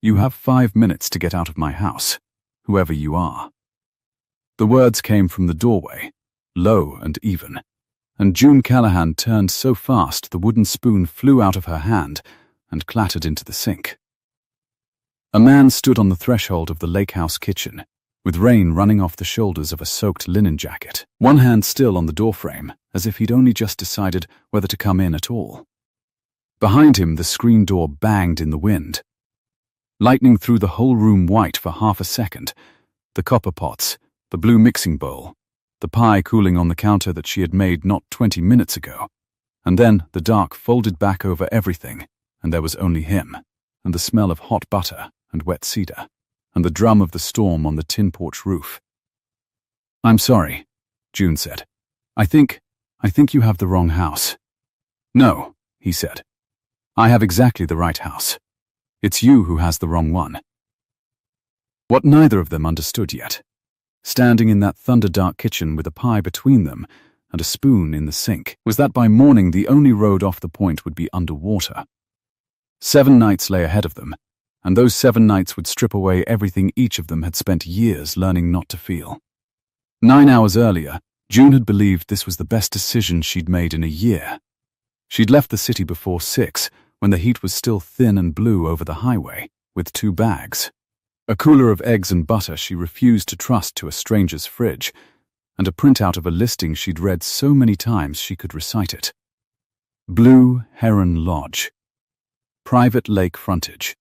You have 5 minutes to get out of my house, whoever you are." The words came from the doorway, low and even, and June Callahan turned so fast the wooden spoon flew out of her hand and clattered into the sink. A man stood on the threshold of the lake house kitchen, with rain running off the shoulders of a soaked linen jacket, one hand still on the doorframe, as if he'd only just decided whether to come in at all. Behind him, the screen door banged in the wind, lightning through the whole room white for half a second, the copper pots, the blue mixing bowl, the pie cooling on the counter that she had made not 20 minutes ago, and then the dark folded back over everything, and there was only him, and the smell of hot butter and wet cedar, and the drum of the storm on the tin porch roof. "I'm sorry," June said. I think you have the wrong house." "No," he said. "I have exactly the right house. It's you who has the wrong one." What neither of them understood yet, standing in that thunderdark kitchen with a pie between them and a spoon in the sink, was that by morning the only road off the point would be underwater. 7 nights lay ahead of them, and those 7 nights would strip away everything each of them had spent years learning not to feel. 9 hours earlier, June had believed this was the best decision she'd made in a year. She'd left the city before 6, when the heat was still thin and blue over the highway, with 2 bags. A cooler of eggs and butter she refused to trust to a stranger's fridge, and a printout of a listing she'd read so many times she could recite it. Blue Heron Lodge. Private lake frontage.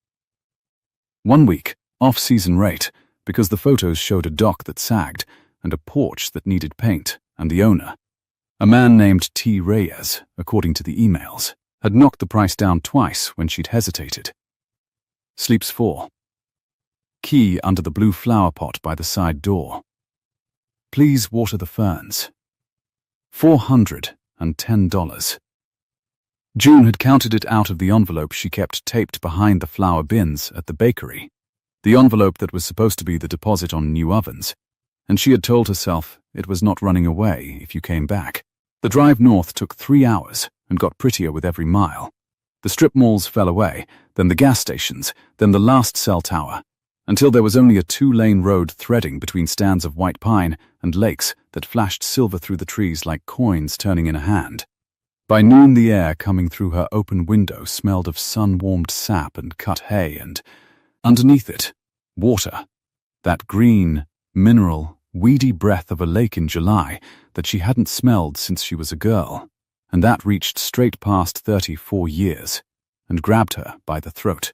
1 week, off-season rate, because the photos showed a dock that sagged and a porch that needed paint, and the owner, a man named T. Reyes, according to the emails, had knocked the price down twice when she'd hesitated. Sleeps 4. Key under the blue flower pot by the side door. Please water the ferns. $410. June had counted it out of the envelope she kept taped behind the flour bins at the bakery, the envelope that was supposed to be the deposit on new ovens, and she had told herself it was not running away if you came back. The drive north took 3 hours and got prettier with every mile. The strip malls fell away, then the gas stations, then the last cell tower, until there was only a 2-lane road threading between stands of white pine and lakes that flashed silver through the trees like coins turning in a hand. By noon, the air coming through her open window smelled of sun-warmed sap and cut hay, and underneath it, water, that green, mineral, weedy breath of a lake in July that she hadn't smelled since she was a girl, and that reached straight past 34 years and grabbed her by the throat.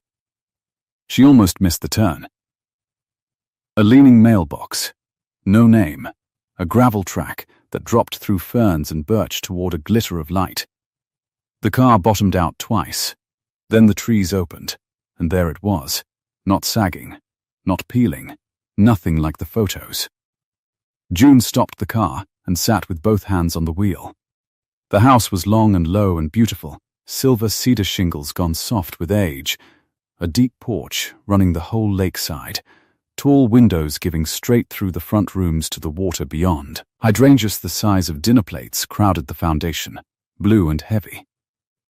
She almost missed the turn. A leaning mailbox, no name, a gravel track that dropped through ferns and birch toward a glitter of light. The car bottomed out twice. Then the trees opened, and there it was, not sagging, not peeling, nothing like the photos. June stopped the car and sat with both hands on the wheel. The house was long and low and beautiful, silver cedar shingles gone soft with age, a deep porch running the whole lakeside, tall windows giving straight through the front rooms to the water beyond. Hydrangeas the size of dinner plates crowded the foundation, blue and heavy.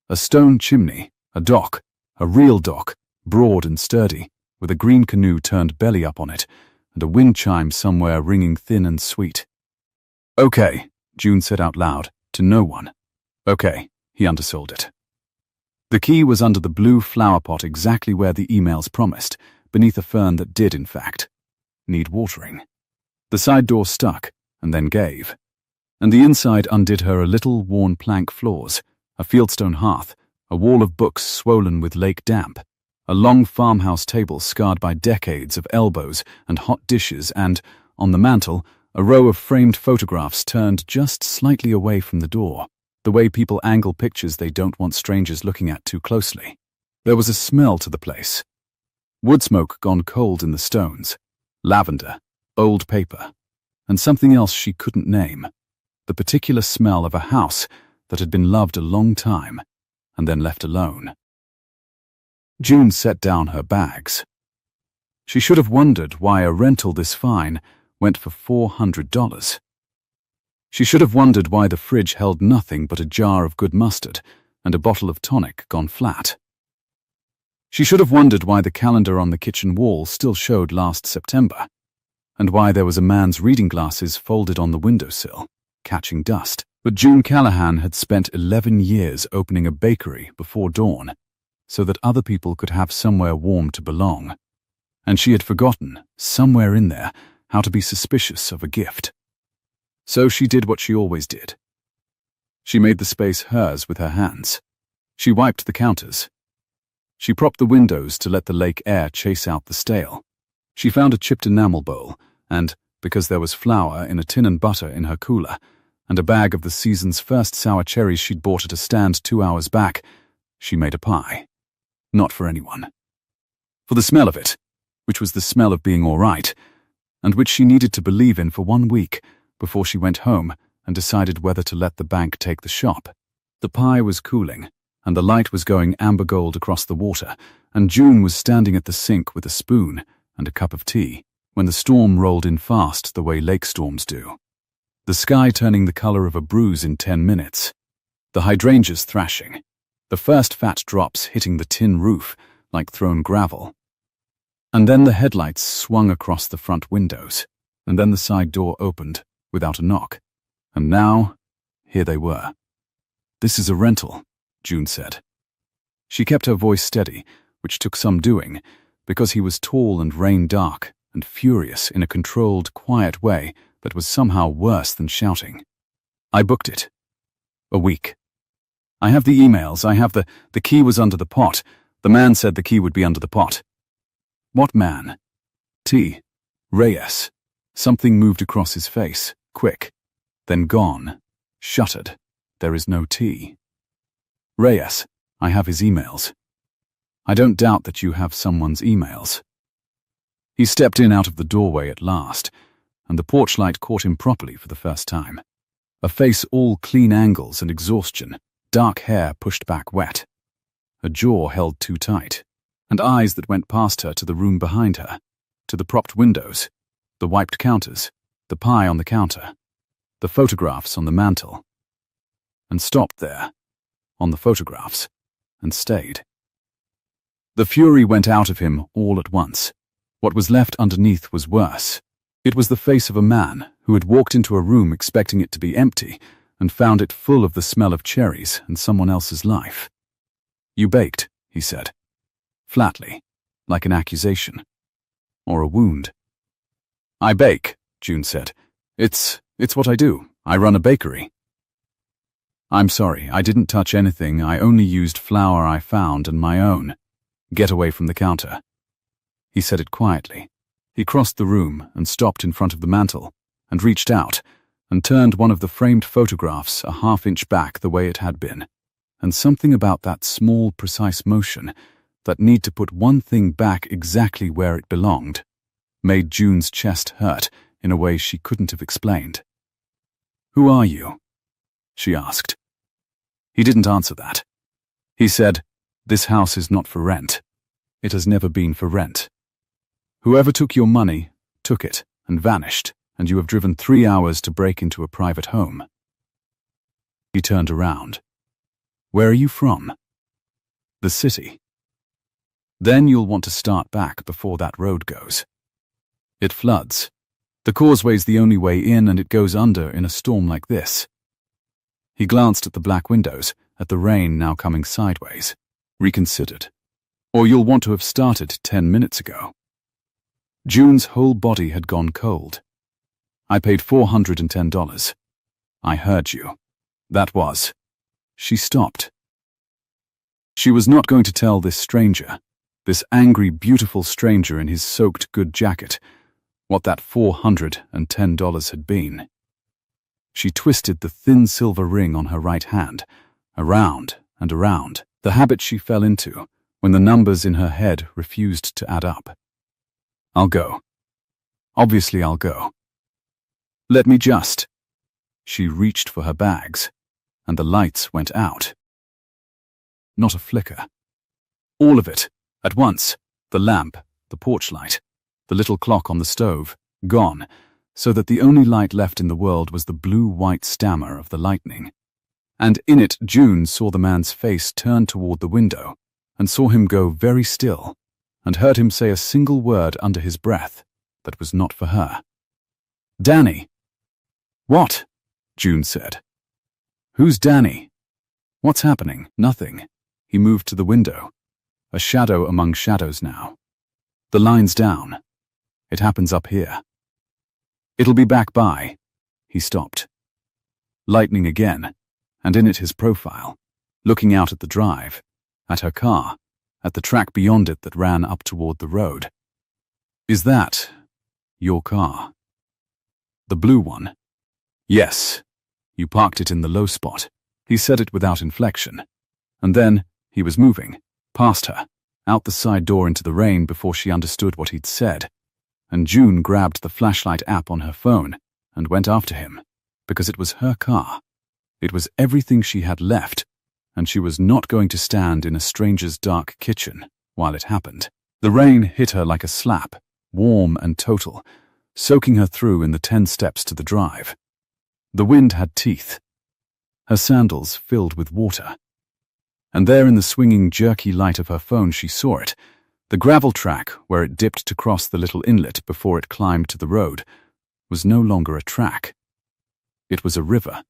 A stone chimney, a dock, a real dock, broad and sturdy, with a green canoe turned belly up on it, and a wind chime somewhere ringing thin and sweet. "Okay," June said out loud, to no one. "Okay," he undersold it. The key was under the blue flower pot exactly where the emails promised, beneath a fern that did, in fact, need watering. The side door stuck, and then gave, and the inside undid her a little worn plank floors, a fieldstone hearth, a wall of books swollen with lake damp, a long farmhouse table scarred by decades of elbows and hot dishes, and, on the mantel, a row of framed photographs turned just slightly away from the door, the way people angle pictures they don't want strangers looking at too closely. There was a smell to the place. Wood smoke gone cold in the stones, lavender, old paper, and something else she couldn't name, the particular smell of a house that had been loved a long time and then left alone. June set down her bags. She should have wondered why a rental this fine went for $400. She should have wondered why the fridge held nothing but a jar of good mustard and a bottle of tonic gone flat. She should have wondered why the calendar on the kitchen wall still showed last September, and why there was a man's reading glasses folded on the windowsill, catching dust. But June Callahan had spent 11 years opening a bakery before dawn, so that other people could have somewhere warm to belong. And she had forgotten, somewhere in there, how to be suspicious of a gift. So she did what she always did. She made the space hers with her hands. She wiped the counters. She propped the windows to let the lake air chase out the stale. She found a chipped enamel bowl, and, because there was flour in a tin and butter in her cooler, and a bag of the season's first sour cherries she'd bought at a stand 2 hours back, she made a pie. Not for anyone. For the smell of it, which was the smell of being all right, and which she needed to believe in for 1 week before she went home and decided whether to let the bank take the shop. The pie was cooling, and the light was going amber gold across the water, and June was standing at the sink with a spoon and a cup of tea when the storm rolled in fast the way lake storms do. The sky turning the color of a bruise in 10 minutes. The hydrangeas thrashing. The first fat drops hitting the tin roof like thrown gravel. And then the headlights swung across the front windows, and then the side door opened without a knock. And now, here they were. "This is a rental," June said. She kept her voice steady, which took some doing, because he was tall and rain-dark and furious in a controlled, quiet way that was somehow worse than shouting. "I booked it. A week. I have the emails, I have the key was under the pot. The man said the key would be under the pot." "What man?" "T. Reyes." Something moved across his face, quick, then gone, shuttered. "There is no T. Reyes, I have his emails. I don't doubt that you have someone's emails." He stepped in out of the doorway at last, and the porch light caught him properly for the first time. A face all clean angles and exhaustion, dark hair pushed back wet, a jaw held too tight, and eyes that went past her to the room behind her, to the propped windows, the wiped counters, the pie on the counter, the photographs on the mantel, and stopped there, on the photographs, and stayed. The fury went out of him all at once. What was left underneath was worse. It was the face of a man who had walked into a room expecting it to be empty and found it full of the smell of cherries and someone else's life. "You baked," he said, flatly, like an accusation, or a wound. "I bake," June said. It's what I do. I run a bakery." "I'm sorry, I didn't touch anything. I only used flour I found and my own. Get away from the counter." He said it quietly. He crossed the room and stopped in front of the mantel and reached out and turned one of the framed photographs a half-inch back the way it had been. And something about that small, precise motion, that need to put one thing back exactly where it belonged, made June's chest hurt in a way she couldn't have explained. "Who are you?" she asked. He didn't answer that. He said, "This house is not for rent. It has never been for rent. Whoever took your money, took it and vanished, and you have driven 3 hours to break into a private home." He turned around. "Where are you from?" "The city." "Then you'll want to start back before that road goes. It floods. The causeway's the only way in, and it goes under in a storm like this." He glanced at the black windows, at the rain now coming sideways, reconsidered. "Or you'll want to have started 10 minutes ago." June's whole body had gone cold. "I paid $410. I heard you. That was..." She stopped. She was not going to tell this stranger, this angry, beautiful stranger in his soaked good jacket, what that $410 had been. She twisted the thin silver ring on her right hand, around and around, the habit she fell into when the numbers in her head refused to add up. "I'll go. Obviously I'll go. Let me just..." She reached for her bags, and the lights went out. Not a flicker. All of it, at once, the lamp, the porch light, the little clock on the stove, gone, so that the only light left in the world was the blue-white stammer of the lightning. And in it June saw the man's face turn toward the window, and saw him go very still, and heard him say a single word under his breath that was not for her. "Danny." "What?" June said. "Who's Danny? What's happening?" "Nothing." He moved to the window. A shadow among shadows now. "The line's down. It happens up here. It'll be back by." He stopped. Lightning again, and in it his profile, looking out at the drive, at her car, at the track beyond it that ran up toward the road. "Is that your car? The blue one?" "Yes. You parked it in the low spot." He said it without inflection. And then he was moving, past her, out the side door into the rain before she understood what he'd said. And June grabbed the flashlight app on her phone and went after him, because it was her car. It was everything she had left, and she was not going to stand in a stranger's dark kitchen while it happened. The rain hit her like a slap, warm and total, soaking her through in the 10 steps to the drive. The wind had teeth. Her sandals filled with water. And there in the swinging, jerky light of her phone she saw it, the gravel track where it dipped to cross the little inlet before it climbed to the road, was no longer a track. It was a river.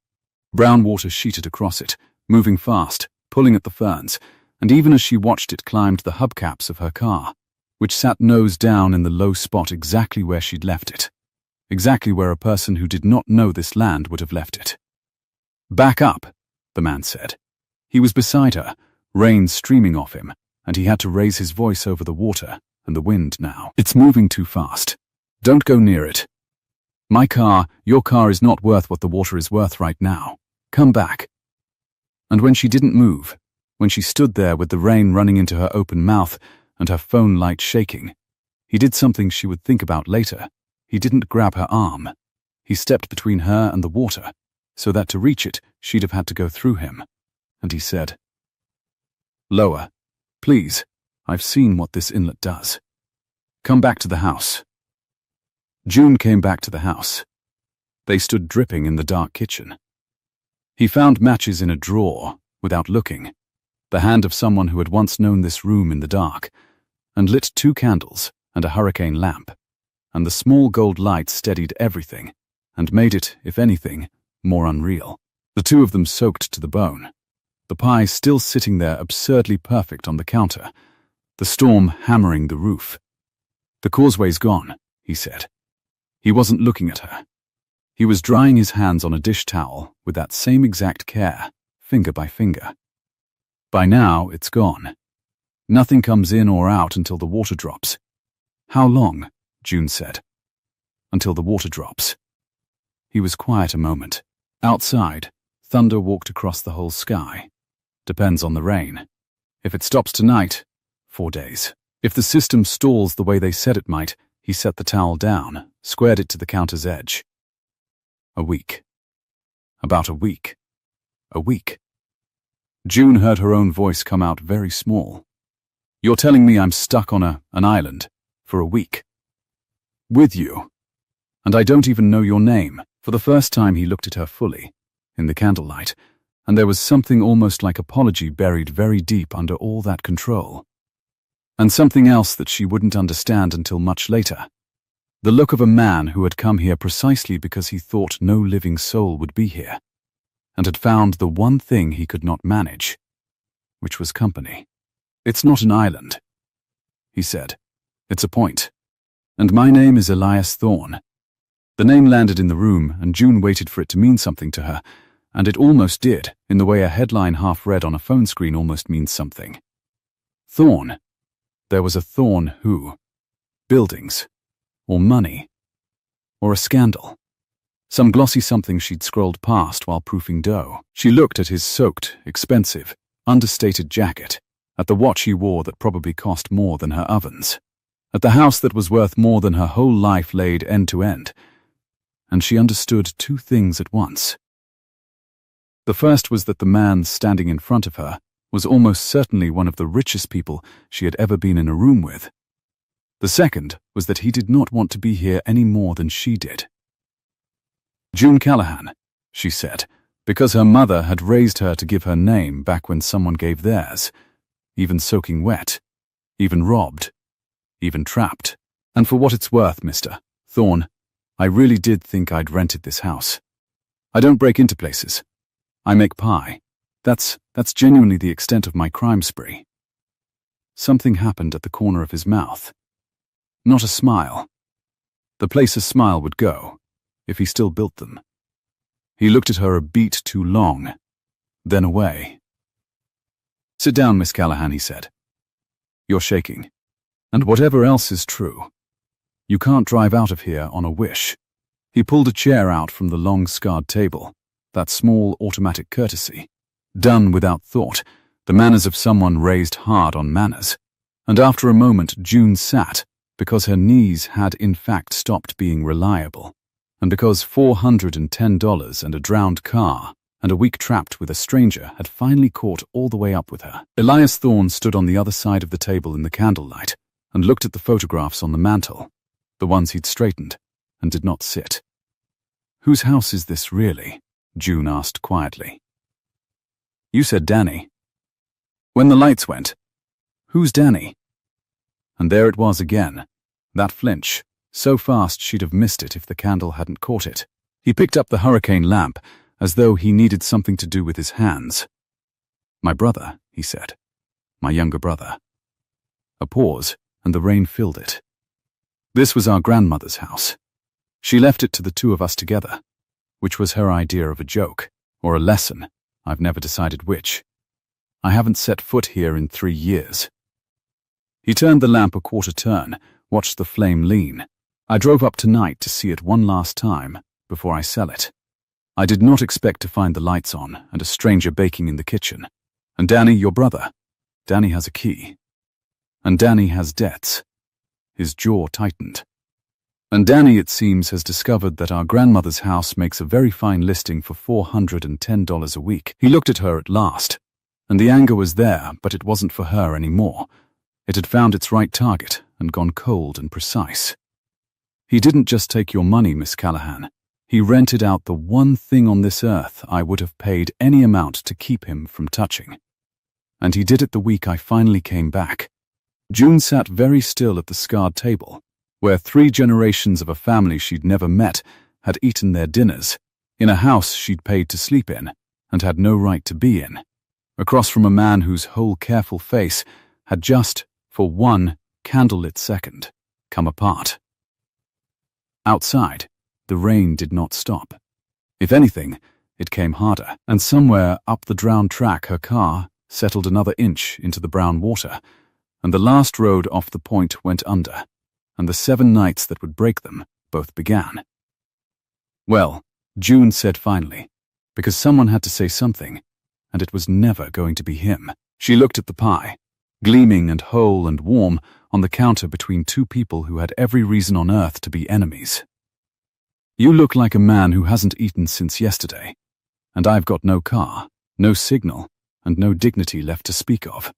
Brown water sheeted across it, moving fast, pulling at the ferns, and even as she watched it climbed the hubcaps of her car, which sat nose down in the low spot exactly where she'd left it, exactly where a person who did not know this land would have left it. "Back up," the man said. He was beside her, rain streaming off him, and he had to raise his voice over the water and the wind now. "It's moving too fast. Don't go near it. Your car is not worth what the water is worth right now. Come back." And when she didn't move, when she stood there with the rain running into her open mouth and her phone light shaking, he did something she would think about later. He didn't grab her arm. He stepped between her and the water, so that to reach it, she'd have had to go through him. And he said, "Lower, please. I've seen what this inlet does. Come back to the house." June came back to the house. They stood dripping in the dark kitchen. He found matches in a drawer, without looking, the hand of someone who had once known this room in the dark, and lit 2 candles and a hurricane lamp, and the small gold light steadied everything, and made it, if anything, more unreal. The 2 of them soaked to the bone, the pie still sitting there absurdly perfect on the counter, the storm hammering the roof. "The causeway's gone," he said. He wasn't looking at her. He was drying his hands on a dish towel with that same exact care, finger by finger. "By now, it's gone. Nothing comes in or out until the water drops." "How long?" June said. "Until the water drops." He was quiet a moment. Outside, thunder walked across the whole sky. "Depends on the rain. If it stops tonight, 4 days. If the system stalls the way they said it might," he set the towel down, squared it to the counter's edge. "A week. About a week. A week." June heard her own voice come out very small. "You're telling me I'm stuck on an island for a week? With you? And I don't even know your name." For the first time he looked at her fully, in the candlelight, and there was something almost like apology buried very deep under all that control. And something else that she wouldn't understand until much later. The look of a man who had come here precisely because he thought no living soul would be here, and had found the one thing he could not manage, which was company. "It's not an island," he said. "It's a point. And my name is Elias Thorne." The name landed in the room, and June waited for it to mean something to her, and it almost did, in the way a headline half read on a phone screen almost means something. Thorne. There was a Thorne who? Buildings. Or money. Or a scandal. Some glossy something she'd scrolled past while proofing dough. She looked at his soaked, expensive, understated jacket, at the watch he wore that probably cost more than her ovens, at the house that was worth more than her whole life laid end to end, and she understood 2 things at once. The first was that the man standing in front of her was almost certainly one of the richest people she had ever been in a room with. The second was that he did not want to be here any more than she did. "June Callahan," she said, because her mother had raised her to give her name back when someone gave theirs. even soaking wet, even robbed, even trapped. And for what it's worth, Mr. Thorne, I really did think I'd rented this house. I don't break into places. I make pie. That's genuinely the extent of my crime spree. Something happened at the corner of his mouth. Not a smile. The place a smile would go, if he still built them. He looked at her a beat too long, then away. "Sit down, Miss Callahan," he said. "You're shaking. And whatever else is true, you can't drive out of here on a wish." He pulled a chair out from the long scarred table, that small automatic courtesy, done without thought, the manners of someone raised hard on manners. And after a moment, June sat, because her knees had in fact stopped being reliable, and because $410 and a drowned car and a week trapped with a stranger had finally caught all the way up with her. Elias Thorne stood on the other side of the table in the candlelight and looked at the photographs on the mantel, the ones he'd straightened, and did not sit. "Whose house is this really?" June asked quietly. "You said Danny. When the lights went, who's Danny?" And there it was again, that flinch, so fast she'd have missed it if the candle hadn't caught it. He picked up the hurricane lamp as though he needed something to do with his hands. "My brother," he said. "My younger brother." A pause, and the rain filled it. "This was our grandmother's house. She left it to the two of us together, which was her idea of a joke, or a lesson. I've never decided which. I haven't set foot here in 3 years." He turned the lamp a quarter turn, watched the flame lean. "I drove up tonight to see it one last time, before I sell it. I did not expect to find the lights on and a stranger baking in the kitchen. And Danny, your brother, Danny has a key. And Danny has debts." His jaw tightened. "And Danny, it seems, has discovered that our grandmother's house makes a very fine listing for $410 a week." He looked at her at last, and the anger was there, but it wasn't for her anymore. It had found its right target and gone cold and precise. "He didn't just take your money, Miss Callahan. He rented out the one thing on this earth I would have paid any amount to keep him from touching. And he did it the week I finally came back." June sat very still at the scarred table, where 3 generations of a family she'd never met had eaten their dinners, in a house she'd paid to sleep in and had no right to be in, across from a man whose whole careful face had just, for one candlelit second, come apart. Outside, the rain did not stop. If anything, it came harder, and somewhere up the drowned track her car settled another inch into the brown water, and the last road off the point went under, and the 7 nights that would break them both began. "Well," June said finally, because someone had to say something, and it was never going to be him. She looked at the pie, gleaming and whole and warm on the counter between 2 people who had every reason on earth to be enemies. "You look like a man who hasn't eaten since yesterday, and I've got no car, no signal, and no dignity left to speak of."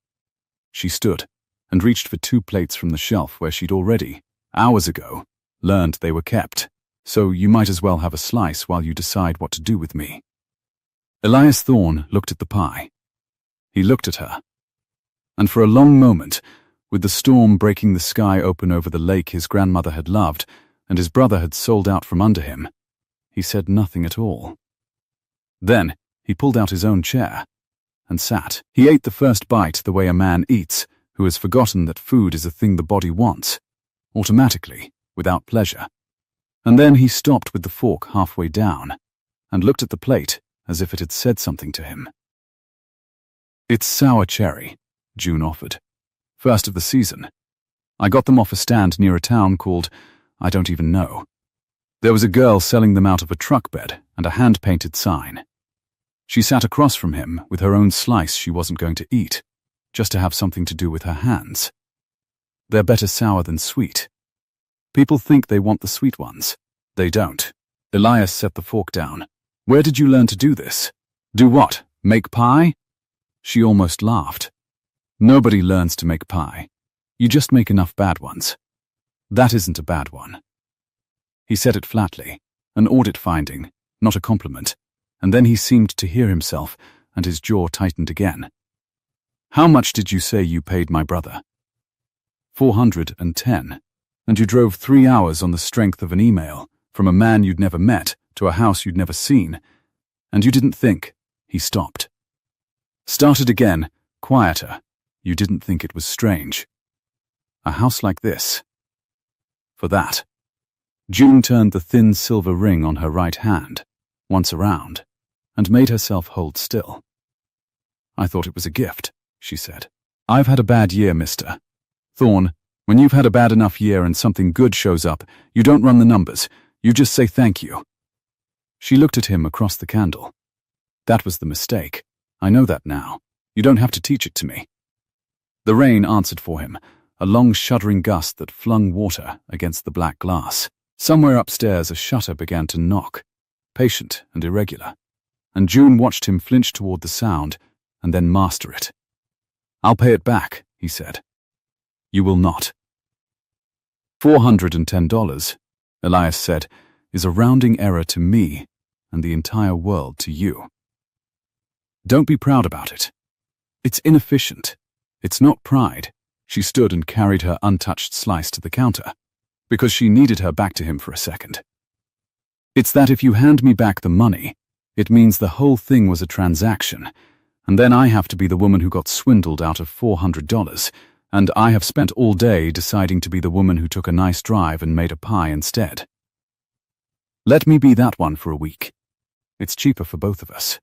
She stood and reached for 2 plates from the shelf where she'd already, hours ago, learned they were kept. "So you might as well have a slice while you decide what to do with me." Elias Thorne looked at the pie. He looked at her. And for a long moment, with the storm breaking the sky open over the lake his grandmother had loved and his brother had sold out from under him, he said nothing at all. Then he pulled out his own chair and sat. He ate the first bite the way a man eats who has forgotten that food is a thing the body wants, automatically, without pleasure. And then he stopped with the fork halfway down and looked at the plate as if it had said something to him. "It's sour cherry," June offered. "First of the season. I got them off a stand near a town called, I don't even know. There was a girl selling them out of a truck bed and a hand-painted sign. She sat across from him with her own slice she wasn't going to eat, just to have something to do with her hands. They're better sour than sweet. People think they want the sweet ones. They don't." Elias set the fork down. "Where did you learn to do this?" "Do what? Make pie?" She almost laughed. "Nobody learns to make pie. You just make enough bad ones. That isn't a bad one." He said it flatly, an audit finding, not a compliment, and then he seemed to hear himself, and his jaw tightened again. How much did you say you paid my brother? 410. And you drove 3 hours on the strength of an email, from a man you'd never met to a house you'd never seen. And you didn't think. He stopped. Started again, quieter. You didn't think it was strange. A house like this. For that. June turned the thin silver ring on her right hand, once around, and made herself hold still. I thought it was a gift, she said. I've had a bad year, Mr. Thorne. When you've had a bad enough year and something good shows up, you don't run the numbers, you just say thank you. She looked at him across the candle. That was the mistake. I know that now. You don't have to teach it to me. The rain answered for him, a long shuddering gust that flung water against the black glass. Somewhere upstairs a shutter began to knock, patient and irregular, and June watched him flinch toward the sound and then master it. I'll pay it back, he said. You will not. $410, Elias said, is a rounding error to me and the entire world to you. Don't be proud about it. It's inefficient. It's not pride. She stood and carried her untouched slice to the counter, because she needed her back to him for a second. It's that if you hand me back the money, it means the whole thing was a transaction, and then I have to be the woman who got swindled out of $400, and I have spent all day deciding to be the woman who took a nice drive and made a pie instead. Let me be that one for a week. It's cheaper for both of us.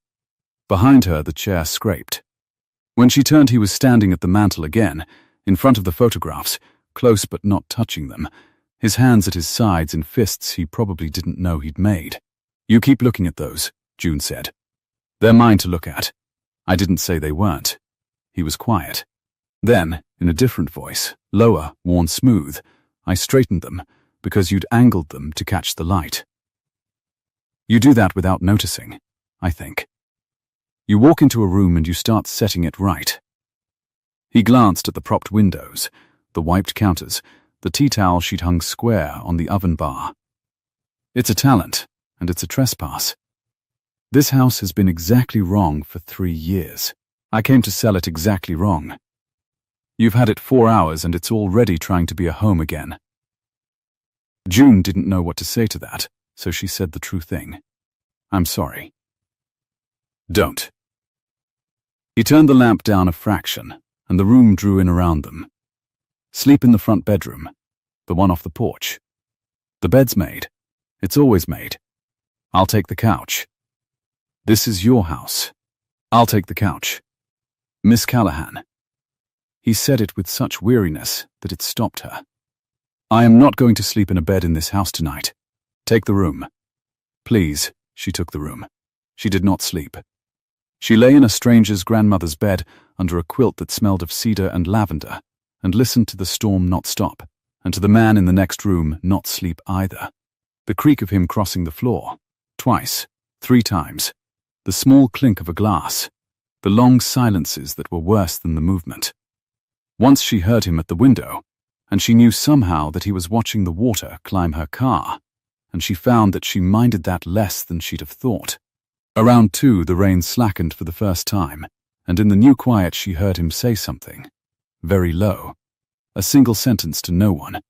Behind her, the chair scraped. When she turned, he was standing at the mantel again, in front of the photographs, close but not touching them, his hands at his sides in fists he probably didn't know he'd made. You keep looking at those, June said. They're mine to look at. I didn't say they weren't. He was quiet. Then, in a different voice, lower, worn smooth, I straightened them, because you'd angled them to catch the light. You do that without noticing, I think. You walk into a room and you start setting it right. He glanced at the propped windows, the wiped counters, the tea towel she'd hung square on the oven bar. It's a talent, and it's a trespass. This house has been exactly wrong for 3 years. I came to sell it exactly wrong. You've had it 4 hours and it's already trying to be a home again. June didn't know what to say to that, so she said the true thing. I'm sorry. Don't. He turned the lamp down a fraction, and the room drew in around them. Sleep in the front bedroom, the one off the porch. The bed's made. It's always made. I'll take the couch. This is your house. I'll take the couch. Miss Callahan. He said it with such weariness that it stopped her. I am not going to sleep in a bed in this house tonight. Take the room. Please, she took the room. She did not sleep. She lay in a stranger's grandmother's bed under a quilt that smelled of cedar and lavender, and listened to the storm not stop, and to the man in the next room not sleep either. The creak of him crossing the floor, twice, 3 times, the small clink of a glass, the long silences that were worse than the movement. Once she heard him at the window, and she knew somehow that he was watching the water climb her car, and she found that she minded that less than she'd have thought. Around 2, the rain slackened for the first time, and in the new quiet she heard him say something, very low, a single sentence to no one,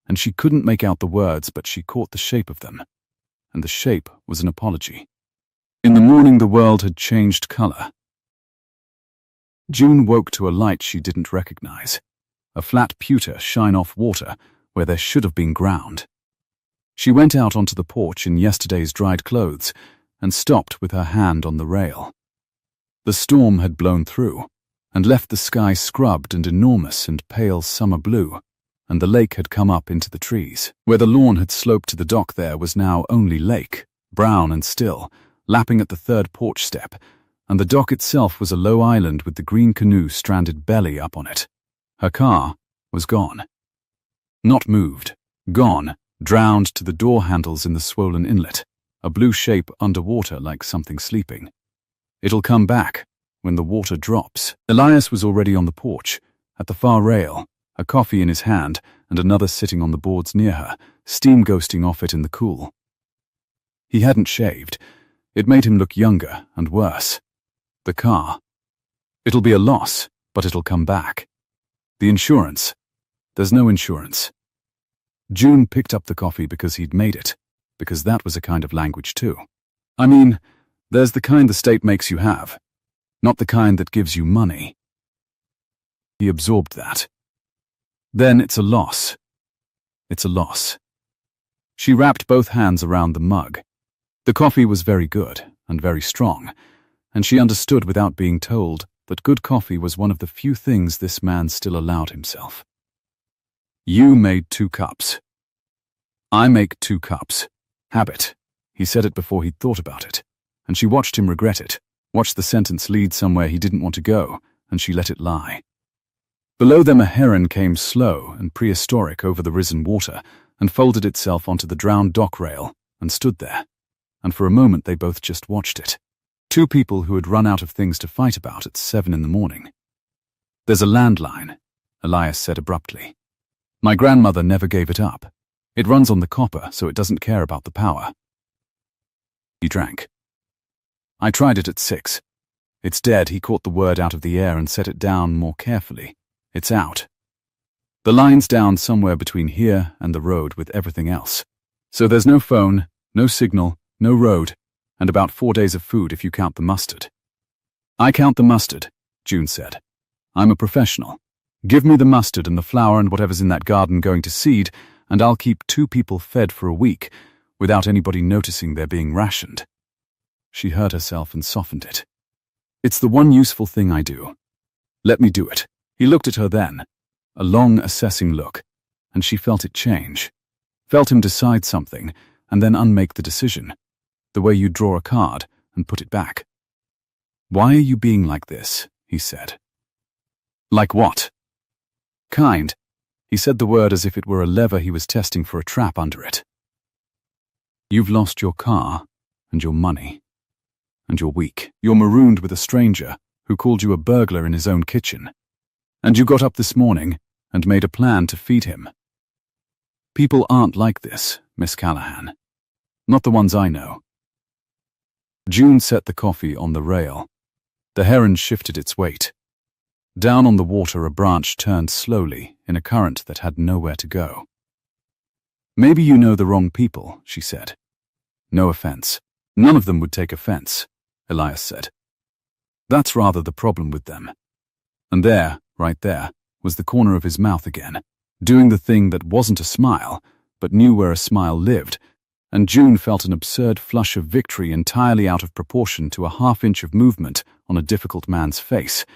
and she couldn't make out the words, but she caught the shape of them, and the shape was an apology. In the morning the world had changed color. June woke to a light she didn't recognize, a flat pewter shine-off water where there should have been ground. She went out onto the porch in yesterday's dried clothes and stopped with her hand on the rail. The storm had blown through and left the sky scrubbed and enormous and pale summer blue, and the lake had come up into the trees. Where the lawn had sloped to the dock there was now only lake, brown and still, lapping at the 3rd porch step, and the dock itself was a low island with the green canoe stranded belly up on it. Her car was gone. Not moved, gone, drowned to the door handles in the swollen inlet, a blue shape underwater like something sleeping. It'll come back when the water drops. Elias was already on the porch, at the far rail, a coffee in his hand and another sitting on the boards near her, steam ghosting off it in the cool. He hadn't shaved. It made him look younger and worse. The car. It'll be a loss, But it'll come back. The insurance. There's no insurance. June picked up the coffee because he'd made it, because that was a kind of language too. I mean, there's the kind the state makes you have, not the kind that gives you money. He absorbed that. Then it's a loss. It's a loss. She wrapped both hands around the mug. The coffee was very good and very strong, and she understood without being told that good coffee was one of the few things this man still allowed himself. You made 2 cups. I make 2 cups. Habit. He said it before he'd thought about it, and she watched him regret it, watched the sentence lead somewhere he didn't want to go, and she let it lie. Below them a heron came slow and prehistoric over the risen water and folded itself onto the drowned dock rail and stood there, and for a moment they both just watched it. 2 people who had run out of things to fight about at 7 in the morning. There's a landline, Elias said abruptly. My grandmother never gave it up. It runs on the copper, so it doesn't care about the power. He drank. I tried it at 6. It's dead. He caught the word out of the air and set it down more carefully. It's out. The line's down somewhere between here and the road with everything else. So there's no phone, no signal, no road, and about 4 days of food if you count the mustard. I count the mustard, June said. I'm a professional. Give me the mustard and the flour and whatever's in that garden going to seed, and I'll keep 2 people fed for a week without anybody noticing they're being rationed. She heard herself and softened it. It's the one useful thing I do. Let me do it. He looked at her then, a long, assessing look, and she felt it change. Felt him decide something and then unmake the decision, the way you draw a card and put it back. Why are you being like this? He said. Like what? Kind. He said the word as if it were a lever he was testing for a trap under it. You've lost your car and your money. And you're weak. You're marooned with a stranger who called you a burglar in his own kitchen. And you got up this morning and made a plan to feed him. People aren't like this, Miss Callahan. Not the ones I know. June set the coffee on the rail. The heron shifted its weight. Down on the water a branch turned slowly in a current that had nowhere to go. Maybe you know the wrong people, she said. No offense. None of them would take offense, Elias said. That's rather the problem with them. And there, right there, was the corner of his mouth again, doing the thing that wasn't a smile, but knew where a smile lived, and June felt an absurd flush of victory entirely out of proportion to a half-inch of movement on a difficult man's face,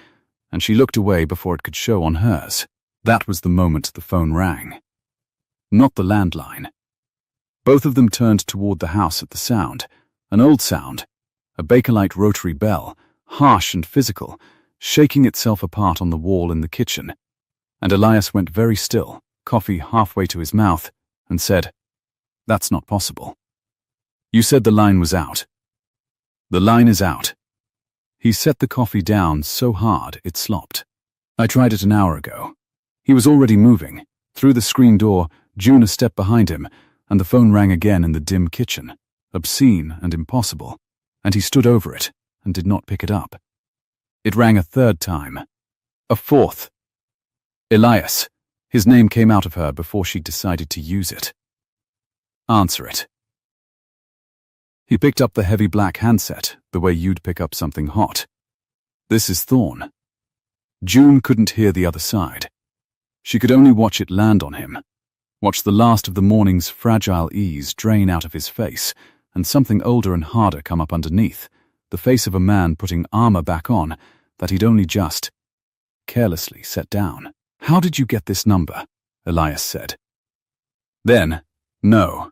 and she looked away before it could show on hers. That was the moment the phone rang. Not the landline. Both of them turned toward the house at the sound, an old sound, a Bakelite rotary bell, harsh and physical, shaking itself apart on the wall in the kitchen, and Elias went very still, coffee halfway to his mouth, and said, That's not possible. You said the line was out. The line is out. He set the coffee down so hard it slopped. I tried it an hour ago. He was already moving. Through the screen door, June a step behind him, and the phone rang again in the dim kitchen, obscene and impossible, and he stood over it and did not pick it up. It rang a 3rd time. A 4th. Elias. His name came out of her before she decided to use it. Answer it. He picked up the heavy black handset, the way you'd pick up something hot. This is Thorne. June couldn't hear the other side. She could only watch it land on him, watch the last of the morning's fragile ease drain out of his face, and something older and harder come up underneath, the face of a man putting armor back on that he'd only just carelessly set down. How did you get this number? Elias said. Then, no.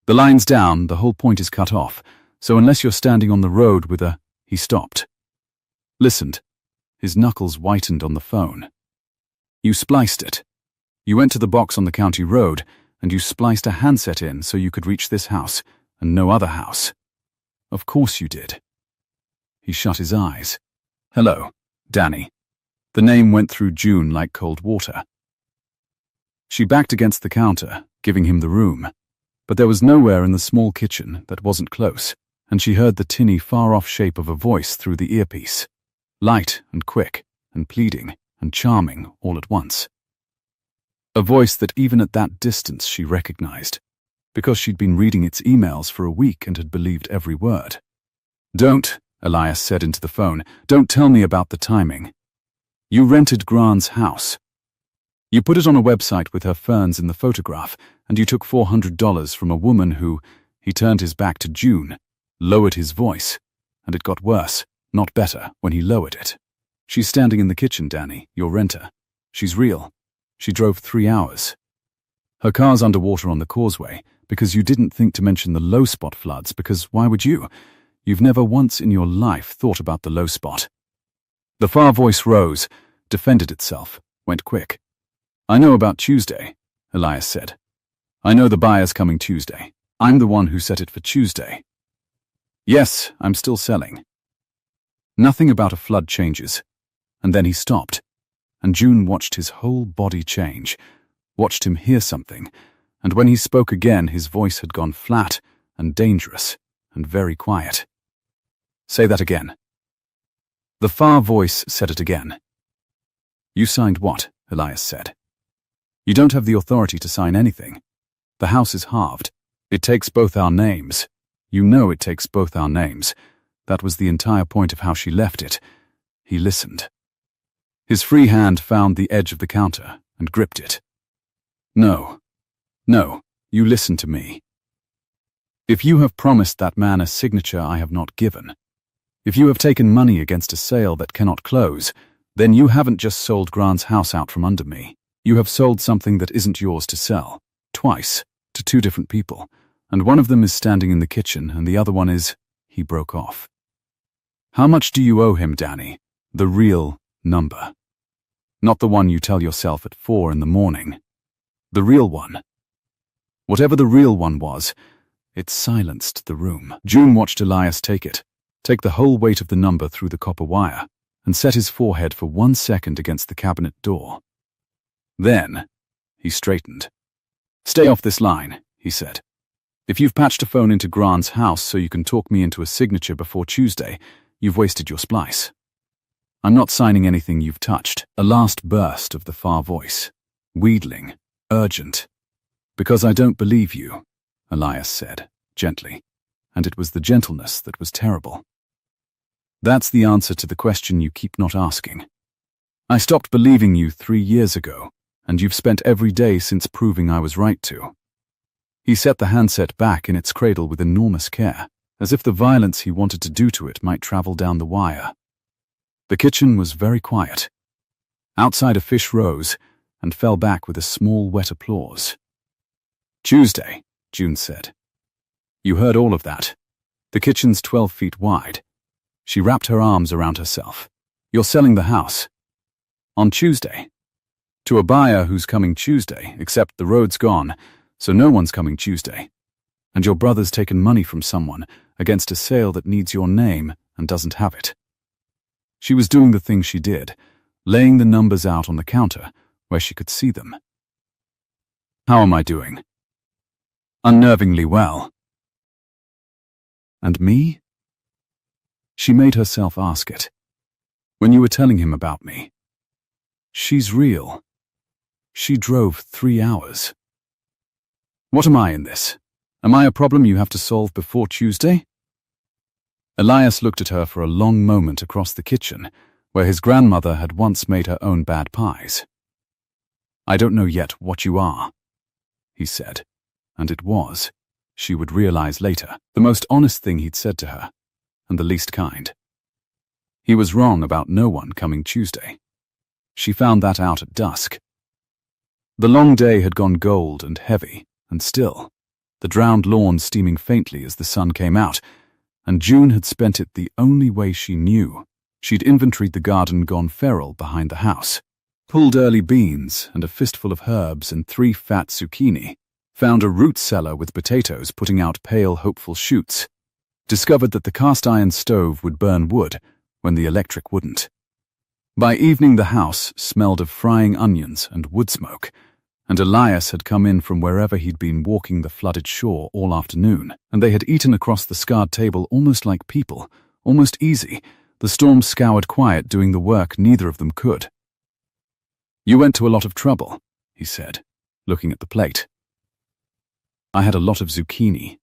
The line's down, the whole point is cut off, so unless you're standing on the road with a... He stopped. Listened. His knuckles whitened on the phone. You spliced it. You went to the box on the county road, and you spliced a handset in so you could reach this house, and no other house. Of course you did. He shut his eyes. Hello, Danny. The name went through June like cold water. She backed against the counter, giving him the room, but there was nowhere in the small kitchen that wasn't close, and she heard the tinny far-off shape of a voice through the earpiece, light and quick, and pleading and charming all at once. A voice that even at that distance she recognized, because she'd been reading its emails for a week and had believed every word. "Don't," Elias said into the phone, "don't tell me about the timing. You rented Grant's house. You put it on a website with her ferns in the photograph, and you took $400 from a woman who," he turned his back to June, lowered his voice, and it got worse, not better, when he lowered it. "She's standing in the kitchen, Danny, your renter. She's real. She drove 3 hours. Her car's underwater on the causeway, because you didn't think to mention the low spot floods, because why would you? You've never once in your life thought about the low spot." The far voice rose, defended itself, went quick. "I know about Tuesday," Elias said. "I know the buyer's coming Tuesday. I'm the one who set it for Tuesday. Yes, I'm still selling." Nothing about a flood changes. And then he stopped, and June watched his whole body change, watched him hear something, and when he spoke again his voice had gone flat and dangerous and very quiet. "Say that again." The far voice said it again. "You signed what?" Elias said. "You don't have the authority to sign anything. The house is halved. It takes both our names. You know it takes both our names. That was the entire point of how she left it." He listened. His free hand found the edge of the counter and gripped it. "No, you listen to me. If you have promised that man a signature I have not given, if you have taken money against a sale that cannot close, then you haven't just sold Grant's house out from under me. You have sold something that isn't yours to sell, twice, to 2 different people, and one of them is standing in the kitchen and the other one is—" He broke off. "How much do you owe him, Danny? The real number. Not the one you tell yourself at 4 in the morning. The real one." Whatever the real one was, it silenced the room. June watched Elias take the whole weight of the number through the copper wire, and set his forehead for 1 second against the cabinet door. Then, he straightened. "Stay off this line," he said. "If you've patched a phone into Grant's house so you can talk me into a signature before Tuesday, you've wasted your splice. I'm not signing anything you've touched." A last burst of the far voice, wheedling, urgent. "Because I don't believe you," Elias said, gently, and it was the gentleness that was terrible. "That's the answer to the question you keep not asking. I stopped believing you 3 years ago, and you've spent every day since proving I was right to." He set the handset back in its cradle with enormous care, as if the violence he wanted to do to it might travel down the wire. The kitchen was very quiet. Outside a fish rose and fell back with a small wet applause. "Tuesday," June said. "You heard all of that. The kitchen's 12 feet wide." She wrapped her arms around herself. "You're selling the house. On Tuesday. To a buyer who's coming Tuesday, except the road's gone, so no one's coming Tuesday. And your brother's taken money from someone against a sale that needs your name and doesn't have it." She was doing the thing she did, laying the numbers out on the counter where she could see them. "How am I doing?" "Unnervingly well." "And me?" She made herself ask it. "When you were telling him about me." "She's real. She drove 3 hours. What am I in this? Am I a problem you have to solve before Tuesday?" Elias looked at her for a long moment across the kitchen, where his grandmother had once made her own bad pies. "I don't know yet what you are," he said, and it was, she would realize later, the most honest thing he'd said to her, and the least kind. He was wrong about no one coming Tuesday. She found that out at dusk. The long day had gone gold and heavy, and still, the drowned lawn steaming faintly as the sun came out, and June had spent it the only way she knew. She'd inventoried the garden gone feral behind the house, pulled early beans and a fistful of herbs and 3 fat zucchini, found a root cellar with potatoes putting out pale, hopeful shoots, discovered that the cast-iron stove would burn wood when the electric wouldn't. By evening the house smelled of frying onions and wood smoke, and Elias had come in from wherever he'd been walking the flooded shore all afternoon, and they had eaten across the scarred table almost like people, almost easy, The storm scoured quiet, doing the work neither of them could. "You went to a lot of trouble," he said, looking at the plate. "I had a lot of zucchini."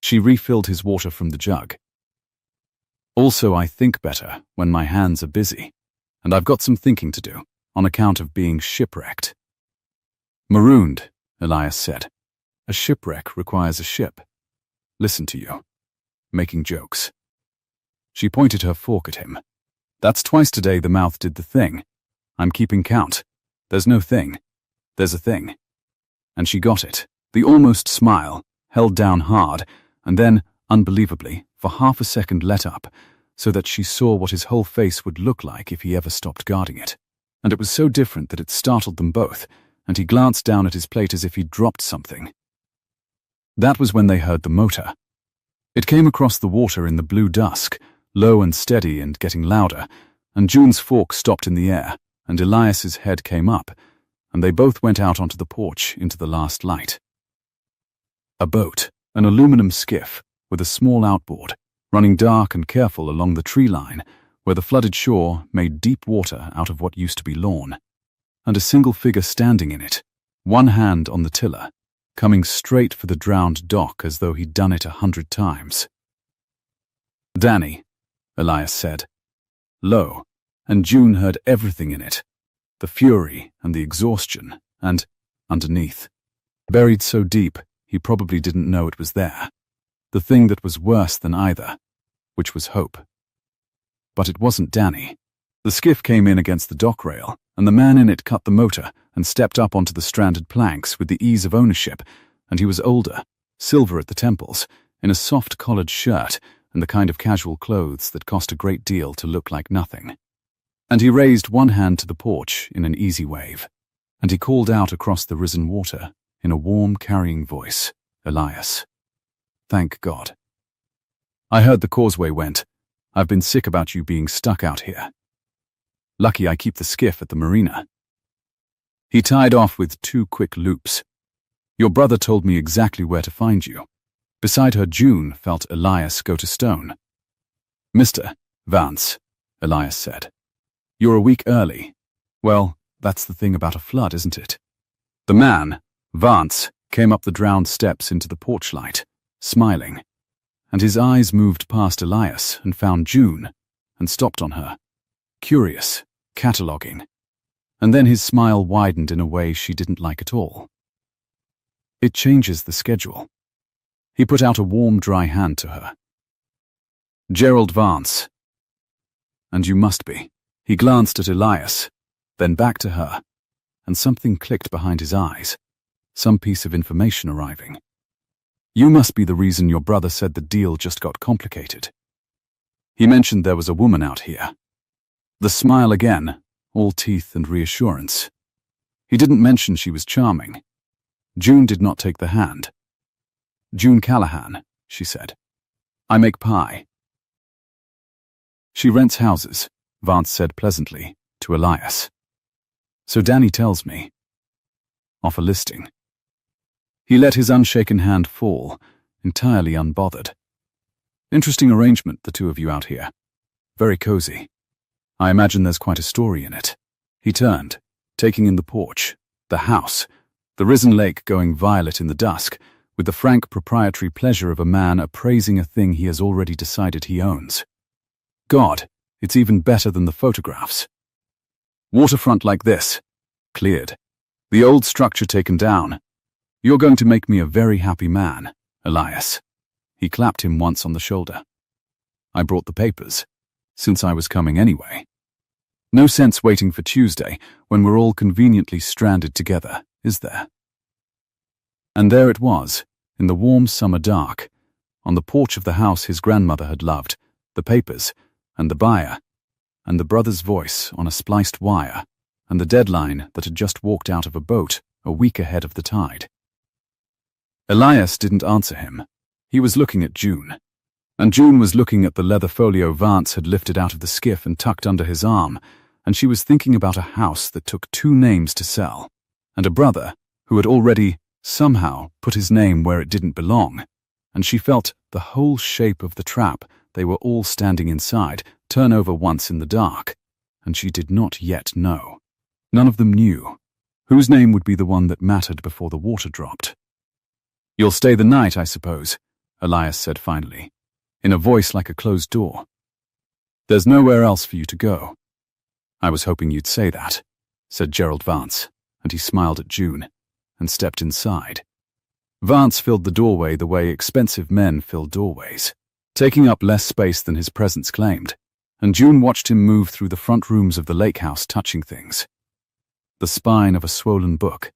She refilled his water from the jug. "Also, I think better when my hands are busy, and I've got some thinking to do, on account of being shipwrecked." "Marooned," Elias said. "A shipwreck requires a ship. Listen to you. Making jokes." She pointed her fork at him. "That's twice today the mouth did the thing. I'm keeping count. There's no thing. There's a thing." And she got it. The almost smile, held down hard, and then, unbelievably, for half a second let up, so that she saw what his whole face would look like if he ever stopped guarding it. And it was so different that it startled them both, and he glanced down at his plate as if he'd dropped something. That was when they heard the motor. It came across the water in the blue dusk, low and steady and getting louder, and June's fork stopped in the air, and Elias's head came up, and they both went out onto the porch into the last light. A boat, an aluminum skiff, with a small outboard, running dark and careful along the tree line, where the flooded shore made deep water out of what used to be lawn, and a single figure standing in it, one hand on the tiller, coming straight for the drowned dock as though he'd done it 100 times. "Danny," Elias said. Low, and June heard everything in it, the fury and the exhaustion, and, underneath, buried so deep he probably didn't know it was there, the thing that was worse than either, which was hope. But it wasn't Danny. The skiff came in against the dock rail, and the man in it cut the motor and stepped up onto the stranded planks with the ease of ownership, and he was older, silver at the temples, in a soft collared shirt and the kind of casual clothes that cost a great deal to look like nothing. And he raised one hand to the porch in an easy wave, and he called out across the risen water in a warm, carrying voice, "Elias. Thank God. I heard the causeway went. I've been sick about you being stuck out here. Lucky I keep the skiff at the marina." He tied off with 2 quick loops. "Your brother told me exactly where to find you." Beside her, June felt Elias go to stone. "Mr. Vance," Elias said. "You're a week early. Well, that's the thing about a flood, isn't it?" The man, Vance, came up the drowned steps into the porch light, smiling, and his eyes moved past Elias and found June, and stopped on her, curious, cataloguing, and then his smile widened in a way she didn't like at all. "It changes the schedule." He put out a warm, dry hand to her. "Gerald Vance. And you must be." He glanced at Elias, then back to her, and something clicked behind his eyes, some piece of information arriving. "You must be the reason your brother said the deal just got complicated. He mentioned there was a woman out here." The smile again, all teeth and reassurance. "He didn't mention she was charming." June did not take the hand. "June Callahan," she said. "I make pie." "She rents houses," Vance said pleasantly, to Elias. "So Danny tells me." "Off a listing." He let his unshaken hand fall, entirely unbothered. "Interesting arrangement, the two of you out here. Very cozy. I imagine there's quite a story in it." He turned, taking in the porch, the house, the risen lake going violet in the dusk, with the frank proprietary pleasure of a man appraising a thing he has already decided he owns. God, it's even better than the photographs. Waterfront like this. Cleared. The old structure taken down. You're going to make me a very happy man, Elias. He clapped him once on the shoulder. I brought the papers, since I was coming anyway. No sense waiting for Tuesday when we're all conveniently stranded together, is there? And there it was, in the warm summer dark, on the porch of the house his grandmother had loved, the papers, and the buyer, and the brother's voice on a spliced wire, and the deadline that had just walked out of a boat a week ahead of the tide. Elias didn't answer him. He was looking at June, and June was looking at the leather folio Vance had lifted out of the skiff and tucked under his arm, and she was thinking about a house that took 2 names to sell, and a brother who had already, somehow, put his name where it didn't belong, and she felt the whole shape of the trap they were all standing inside, turn over once in the dark, and she did not yet know. None of them knew. Whose name would be the one that mattered before the water dropped? "You'll stay the night, I suppose," Elias said finally, in a voice like a closed door. "There's nowhere else for you to go." "I was hoping you'd say that," said Gerald Vance, and he smiled at June, and stepped inside. Vance filled the doorway the way expensive men fill doorways, taking up less space than his presence claimed, and June watched him move through the front rooms of the lake house touching things. The spine of a swollen book,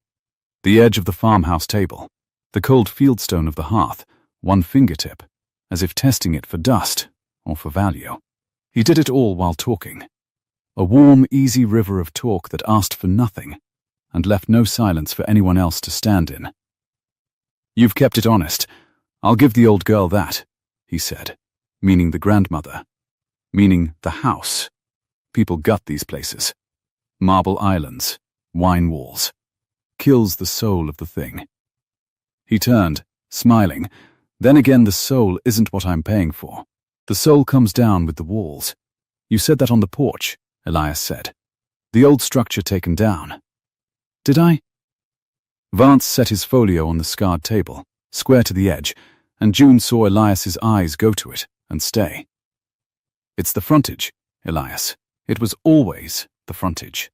the edge of the farmhouse table, the cold fieldstone of the hearth, one fingertip, as if testing it for dust or for value. He did it all while talking. A warm, easy river of talk that asked for nothing and left no silence for anyone else to stand in. "You've kept it honest. I'll give the old girl that," he said, meaning the grandmother, meaning the house. People gut these places. Marble islands, wine walls. Kills the soul of the thing. He turned, smiling. "Then again, the soul isn't what I'm paying for. The soul comes down with the walls. You said that on the porch," Elias said. "The old structure taken down." "Did I?" Vance set his folio on the scarred table, square to the edge, and June saw Elias's eyes go to it and stay. "It's the frontage, Elias. It was always the frontage.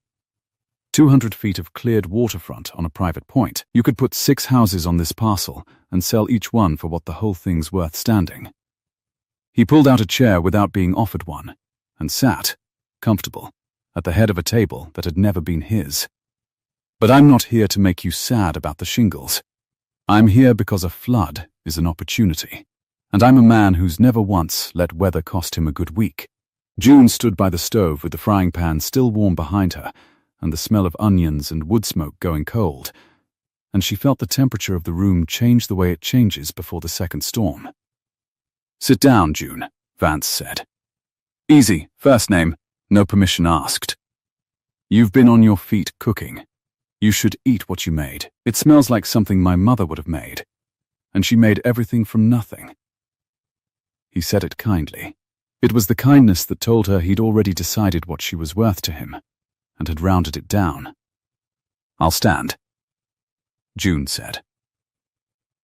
200 feet of cleared waterfront on a private point. You could put 6 houses on this parcel and sell each one for what the whole thing's worth standing." He pulled out a chair without being offered one and sat, comfortable, at the head of a table that had never been his. "But I'm not here to make you sad about the shingles. I'm here because a flood is an opportunity, and I'm a man who's never once let weather cost him a good week." June stood by the stove with the frying pan still warm behind her and the smell of onions and wood smoke going cold, and she felt the temperature of the room change the way it changes before the second storm. "Sit down, June," Vance said. "Easy, first name, no permission asked. You've been on your feet cooking. You should eat what you made. It smells like something my mother would have made, and she made everything from nothing." He said it kindly. It was the kindness that told her he'd already decided what she was worth to him, and had rounded it down. "I'll stand," June said.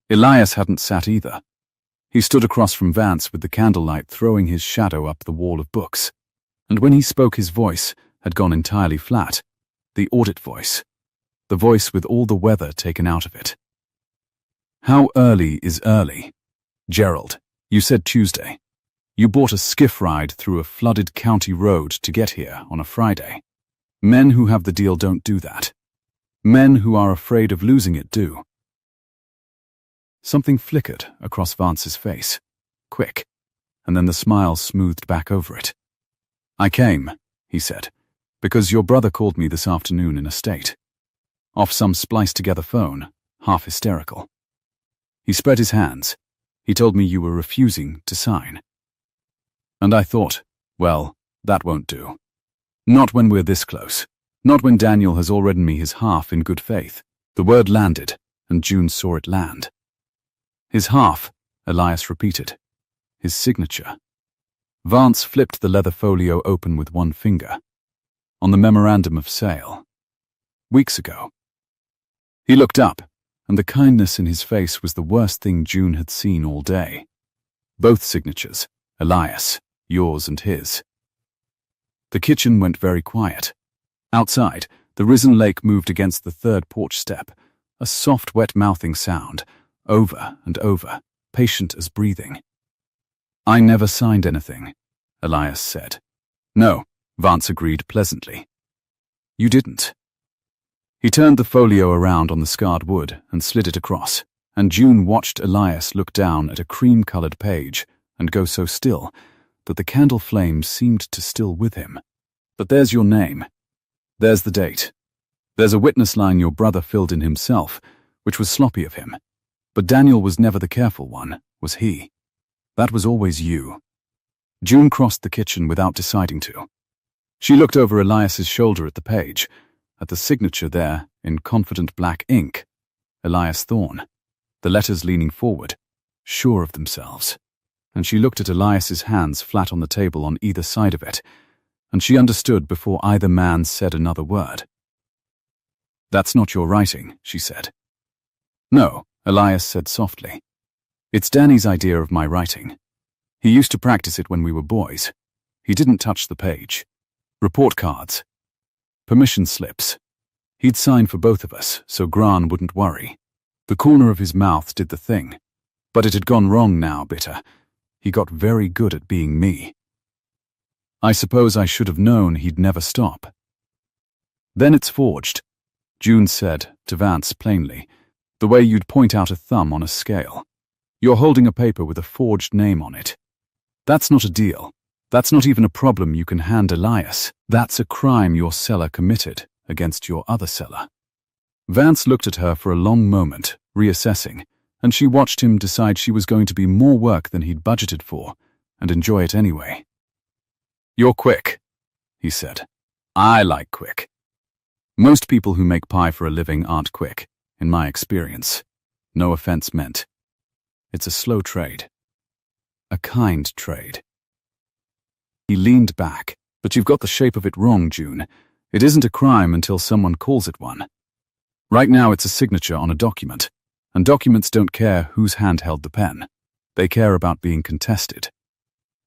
Elias hadn't sat either. He stood across from Vance with the candlelight throwing his shadow up the wall of books, and when he spoke his voice had gone entirely flat, the audit voice, the voice with all the weather taken out of it. "How early is early? Gerald, you said Tuesday. You bought a skiff ride through a flooded county road to get here on a Friday. Men who have the deal don't do that. Men who are afraid of losing it do." Something flickered across Vance's face, quick, and then the smile smoothed back over it. "I came," he said, "because your brother called me this afternoon in a state. Off some spliced-together phone, half hysterical. He spread his hands. He told me you were refusing to sign. And I thought, well, that won't do. Not when we're this close. Not when Daniel has already me his half in good faith." The word landed, and June saw it land. "His half," Elias repeated. "His signature." Vance flipped the leather folio open with one finger. On the memorandum of sale. Weeks ago. He looked up, and the kindness in his face was the worst thing June had seen all day. Both signatures, Elias, yours and his. The kitchen went very quiet. Outside, the risen lake moved against the third porch step, a soft, wet mouthing sound, over and over, patient as breathing. "I never signed anything," Elias said. "No," Vance agreed pleasantly. "You didn't." He turned the folio around on the scarred wood and slid it across, and June watched Elias look down at a cream-colored page and go so still that the candle flame seemed to still with him. "But there's your name. There's the date. There's a witness line your brother filled in himself, which was sloppy of him. But Daniel was never the careful one, was he? That was always you." June crossed the kitchen without deciding to. She looked over Elias's shoulder at the page, at the signature there in confident black ink, Elias Thorne, the letters leaning forward, sure of themselves. and she looked at Elias's hands flat on the table on either side of it, and she understood before either man said another word. "That's not your writing," she said. "No," Elias said softly. "It's Danny's idea of my writing. He used to practice it when we were boys. He didn't touch the page. Report cards. Permission slips. He'd sign for both of us, so Gran wouldn't worry. The corner of his mouth did the thing. But it had gone wrong now, Bitter. He got very good at being me. I suppose I should have known he'd never stop." "Then it's forged," June said to Vance plainly, "the way you'd point out a thumb on a scale. You're holding a paper with a forged name on it. That's not a deal. That's not even a problem you can hand Elias. That's a crime your seller committed against your other seller." Vance looked at her for a long moment, reassessing, and she watched him decide she was going to be more work than he'd budgeted for, and enjoy it anyway. "You're quick," he said. "I like quick. Most people who make pie for a living aren't quick, in my experience. No offense meant. It's a slow trade. A kind trade." He leaned back. "But you've got the shape of it wrong, June. It isn't a crime until someone calls it one. Right now it's a signature on a document, and documents don't care whose hand held the pen. They care about being contested.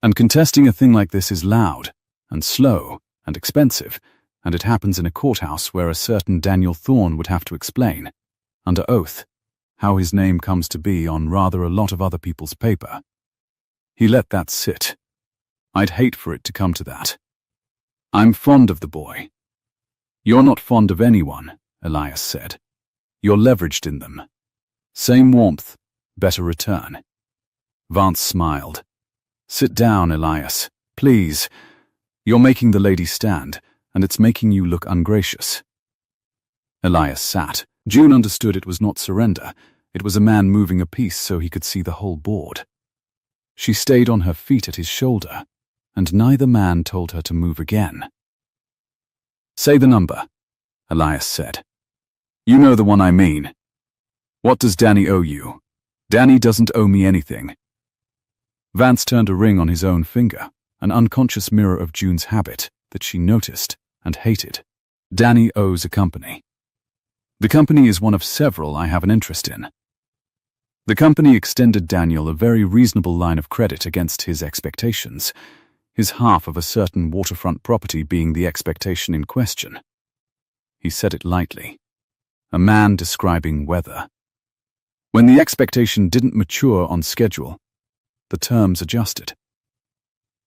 And contesting a thing like this is loud, and slow, and expensive, and it happens in a courthouse where a certain Daniel Thorne would have to explain, under oath, how his name comes to be on rather a lot of other people's paper." He let that sit. "I'd hate for it to come to that. I'm fond of the boy." "You're not fond of anyone," Elias said. "You're leveraged in them. Same warmth, better return." Vance smiled. "Sit down, Elias. Please. You're making the lady stand, and it's making you look ungracious." Elias sat. June understood it was not surrender. It was a man moving a piece so he could see the whole board. She stayed on her feet at his shoulder, and neither man told her to move again. "Say the number," Elias said. "You know the one I mean. What does Danny owe you?" "Danny doesn't owe me anything." Vance turned a ring on his own finger, an unconscious mirror of June's habit that she noticed and hated. "Danny owes a company. The company is one of several I have an interest in." The company extended Daniel a very reasonable line of credit against his expectations, his half of a certain waterfront property being the expectation in question. He said it lightly. A man describing weather. When the expectation didn't mature on schedule, the terms adjusted.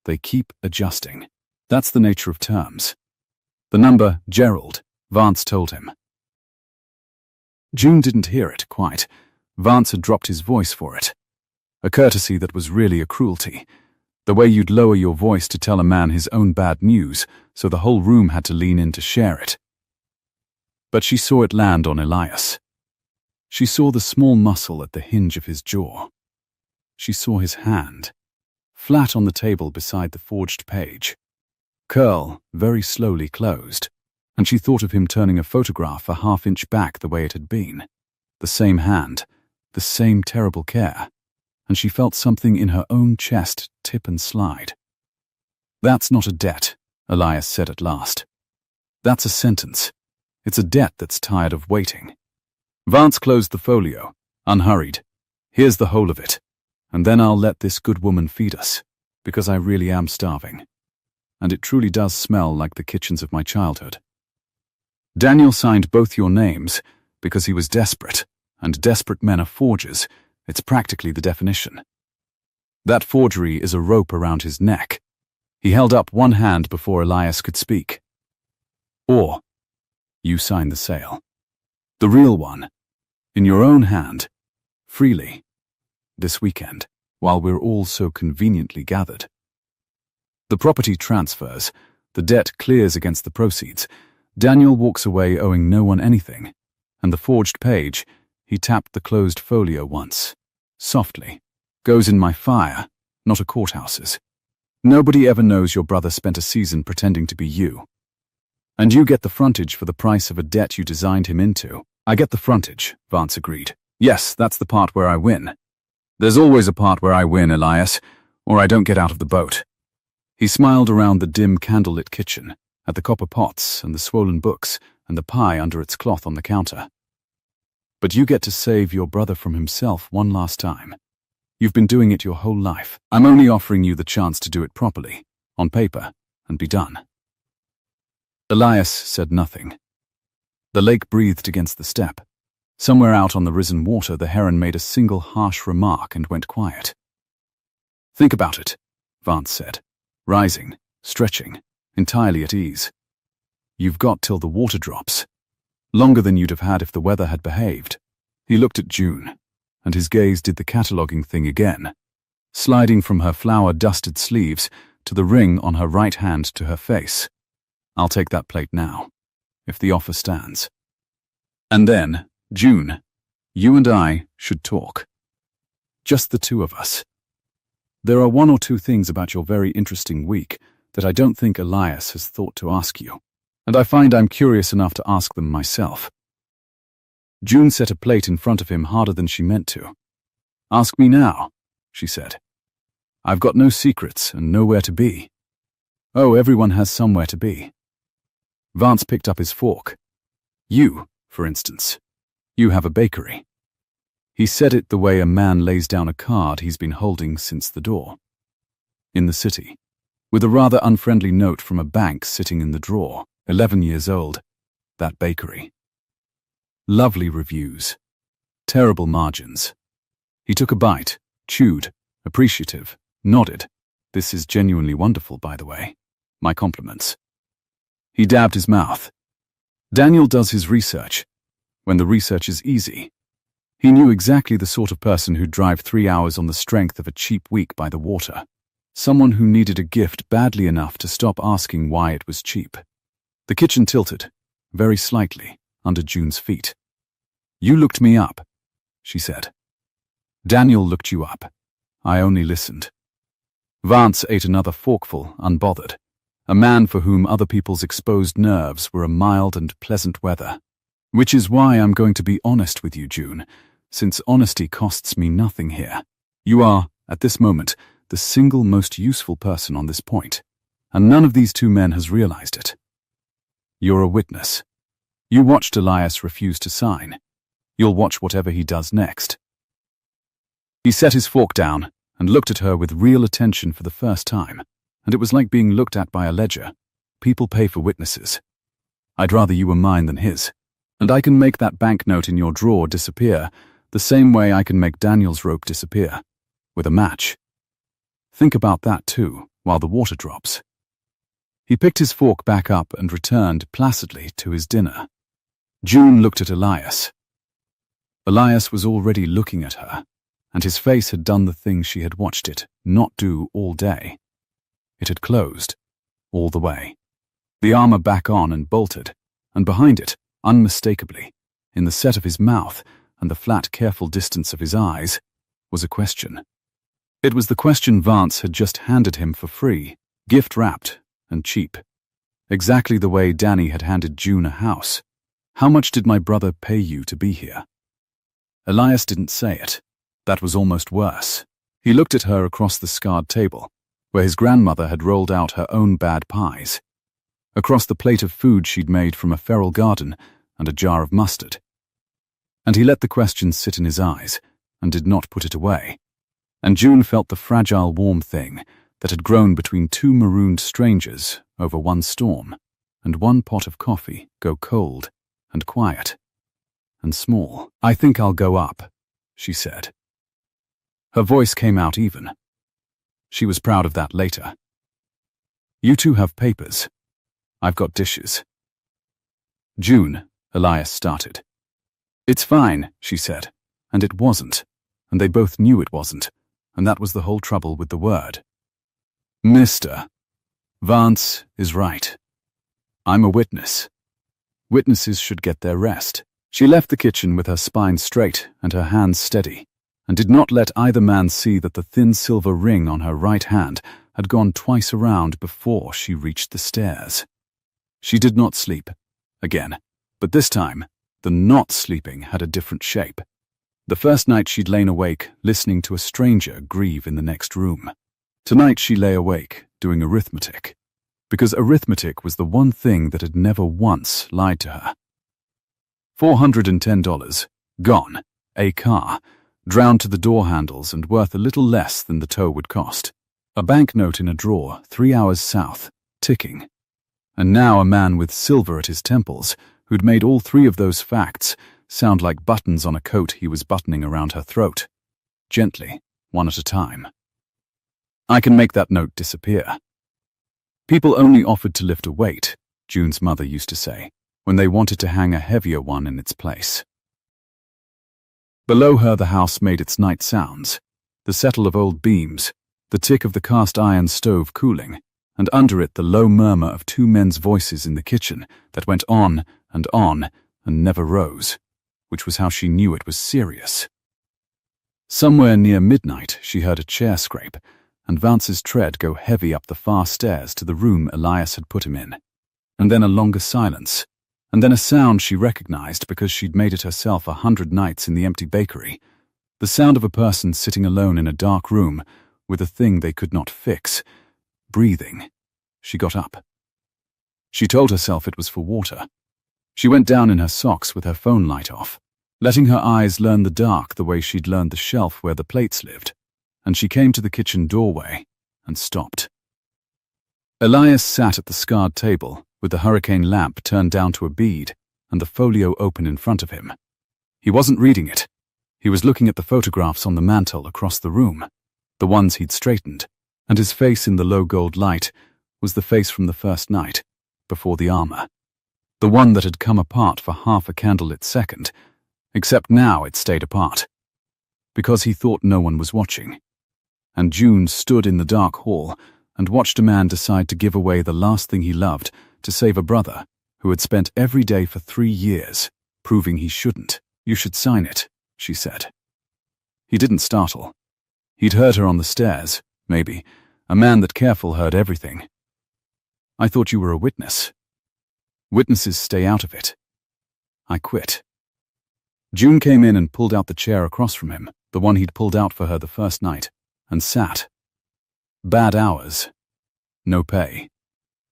They keep adjusting. That's the nature of terms. The number, Gerald, Vance told him. June didn't hear it quite. Vance had dropped his voice for it. A courtesy that was really a cruelty. The way you'd lower your voice to tell a man his own bad news, so the whole room had to lean in to share it. But she saw it land on Elias. She saw the small muscle at the hinge of his jaw. She saw his hand, flat on the table beside the forged page. Curl very slowly closed, and she thought of him turning a photograph a half-inch back the way it had been. The same hand, the same terrible care, and she felt something in her own chest tip and slide. "That's not a debt," Elias said at last. "That's a sentence. It's a debt that's tired of waiting." Vance closed the folio, unhurried. "Here's the whole of it, and then I'll let this good woman feed us, because I really am starving. And it truly does smell like the kitchens of my childhood. Daniel signed both your names because he was desperate, and desperate men are forgers. It's practically the definition. That forgery is a rope around his neck." He held up one hand before Elias could speak. "Or you sign the sale. The real one, in your own hand, freely, this weekend, while we're all so conveniently gathered. The property transfers, the debt clears against the proceeds, Daniel walks away owing no one anything, and the forged page, he tapped the closed folio once, softly, goes in my fire, not a courthouse's. Nobody ever knows your brother spent a season pretending to be you. And you get the frontage for the price of a debt you designed him into." "I get the frontage," Vance agreed. "Yes, that's the part where I win." "There's always a part where I win, Elias. or I don't get out of the boat." He smiled around the dim candlelit kitchen, at the copper pots and the swollen books and the pie under its cloth on the counter. "But you get to save your brother from himself one last time. You've been doing it your whole life. I'm only offering you the chance to do it properly, on paper, and be done." Elias said nothing. The lake breathed against the step. Somewhere out on the risen water, the heron made a single harsh remark and went quiet. "Think about it," Vance said, rising, stretching, entirely at ease. "You've got till the water drops. Longer than you'd have had if the weather had behaved." He looked at June, and his gaze did the cataloguing thing again, sliding from her flour-dusted sleeves to the ring on her right hand to her face. "I'll take that plate now, if the offer stands. And then, June, you and I should talk. Just the two of us. There are one or two things about your very interesting week that I don't think Elias has thought to ask you, and I find I'm curious enough to ask them myself." June set a plate in front of him harder than she meant to. "Ask me now," she said. "I've got no secrets and nowhere to be." "Oh, everyone has somewhere to be." Vance picked up his fork. "You, for instance. You have a bakery." He said it the way a man lays down a card he's been holding since the door. "In the city, with a rather unfriendly note from a bank sitting in the drawer, 11 years old. That bakery. Lovely reviews. Terrible margins." He took a bite, chewed, appreciative, nodded. "This is genuinely wonderful, by the way. My compliments." He dabbed his mouth. Daniel does his research, when the research is easy. He knew exactly the sort of person who'd drive 3 hours on the strength of a cheap week by the water. Someone who needed a gift badly enough to stop asking why it was cheap. The kitchen tilted, very slightly, under June's feet. "You looked me up," she said. "Daniel looked you up. I only listened." Vance ate another forkful, unbothered. A man for whom other people's exposed nerves were a mild and pleasant weather. "Which is why I'm going to be honest with you, June, since honesty costs me nothing here. You are, at this moment, the single most useful person on this point, and none of these two men has realized it. You're a witness. You watched Elias refuse to sign. You'll watch whatever he does next." He set his fork down and looked at her with real attention for the first time, and it was like being looked at by a ledger. "People pay for witnesses. I'd rather you were mine than his, and I can make that banknote in your drawer disappear the same way I can make Daniel's rope disappear, with a match. Think about that too, while the water drops." He picked his fork back up and returned placidly to his dinner. June looked at Elias. Elias was already looking at her, and his face had done the thing she had watched it not do all day. It had closed, all the way. The armor back on and bolted, and behind it, unmistakably, in the set of his mouth and the flat, careful distance of his eyes, was a question. It was the question Vance had just handed him for free, gift-wrapped and cheap. Exactly the way Danny had handed June a house. "How much did my brother pay you to be here?" Elias didn't say it. That was almost worse. He looked at her across the scarred table, where his grandmother had rolled out her own bad pies, across the plate of food she'd made from a feral garden and a jar of mustard. And he let the question sit in his eyes and did not put it away. And June felt the fragile, warm thing that had grown between two marooned strangers over one storm and one pot of coffee go cold and quiet and small. "I think I'll go up," she said. Her voice came out even. She was proud of that later. "You two have papers. I've got dishes." "June," Elias started. "It's fine," she said, and it wasn't, and they both knew it wasn't, and that was the whole trouble with the word. "Mr. Vance is right. I'm a witness. Witnesses should get their rest." She left the kitchen with her spine straight and her hands steady, and did not let either man see that the thin silver ring on her right hand had gone twice around before she reached the stairs. She did not sleep, again, but this time, the not sleeping had a different shape. The first night she'd lain awake, listening to a stranger grieve in the next room. Tonight she lay awake, doing arithmetic, because arithmetic was the one thing that had never once lied to her. $410, gone, a car, drowned to the door handles and worth a little less than the tow would cost. A banknote in a drawer 3 hours south, ticking. And now a man with silver at his temples, who'd made all three of those facts sound like buttons on a coat he was buttoning around her throat. Gently, one at a time. I can make that note disappear. People only offered to lift a weight, June's mother used to say, when they wanted to hang a heavier one in its place. Below her the house made its night sounds, the settle of old beams, the tick of the cast-iron stove cooling, and under it the low murmur of two men's voices in the kitchen that went on and never rose, which was how she knew it was serious. Somewhere near midnight she heard a chair scrape, and Vance's tread go heavy up the far stairs to the room Elias had put him in. And then a longer silence, and then a sound she recognized because she'd made it herself 100 nights in the empty bakery, the sound of a person sitting alone in a dark room with a thing they could not fix, breathing. She got up. She told herself it was for water. She went down in her socks with her phone light off, letting her eyes learn the dark the way she'd learned the shelf where the plates lived, and she came to the kitchen doorway and stopped. Elias sat at the scarred table with the hurricane lamp turned down to a bead and the folio open in front of him. He wasn't reading it. He was looking at the photographs on the mantel across the room, the ones he'd straightened, and his face in the low gold light was the face from the first night, before the armor. The one that had come apart for half a candlelit second, except now it stayed apart, because he thought no one was watching. And June stood in the dark hall and watched a man decide to give away the last thing he loved to save a brother who had spent every day for 3 years proving he shouldn't. "You should sign it," she said. He didn't startle. He'd heard her on the stairs, maybe. A man that careful heard everything. "I thought you were a witness." "Witnesses stay out of it." "I quit." June came in and pulled out the chair across from him, the one he'd pulled out for her the first night, and sat. "Bad hours. No pay.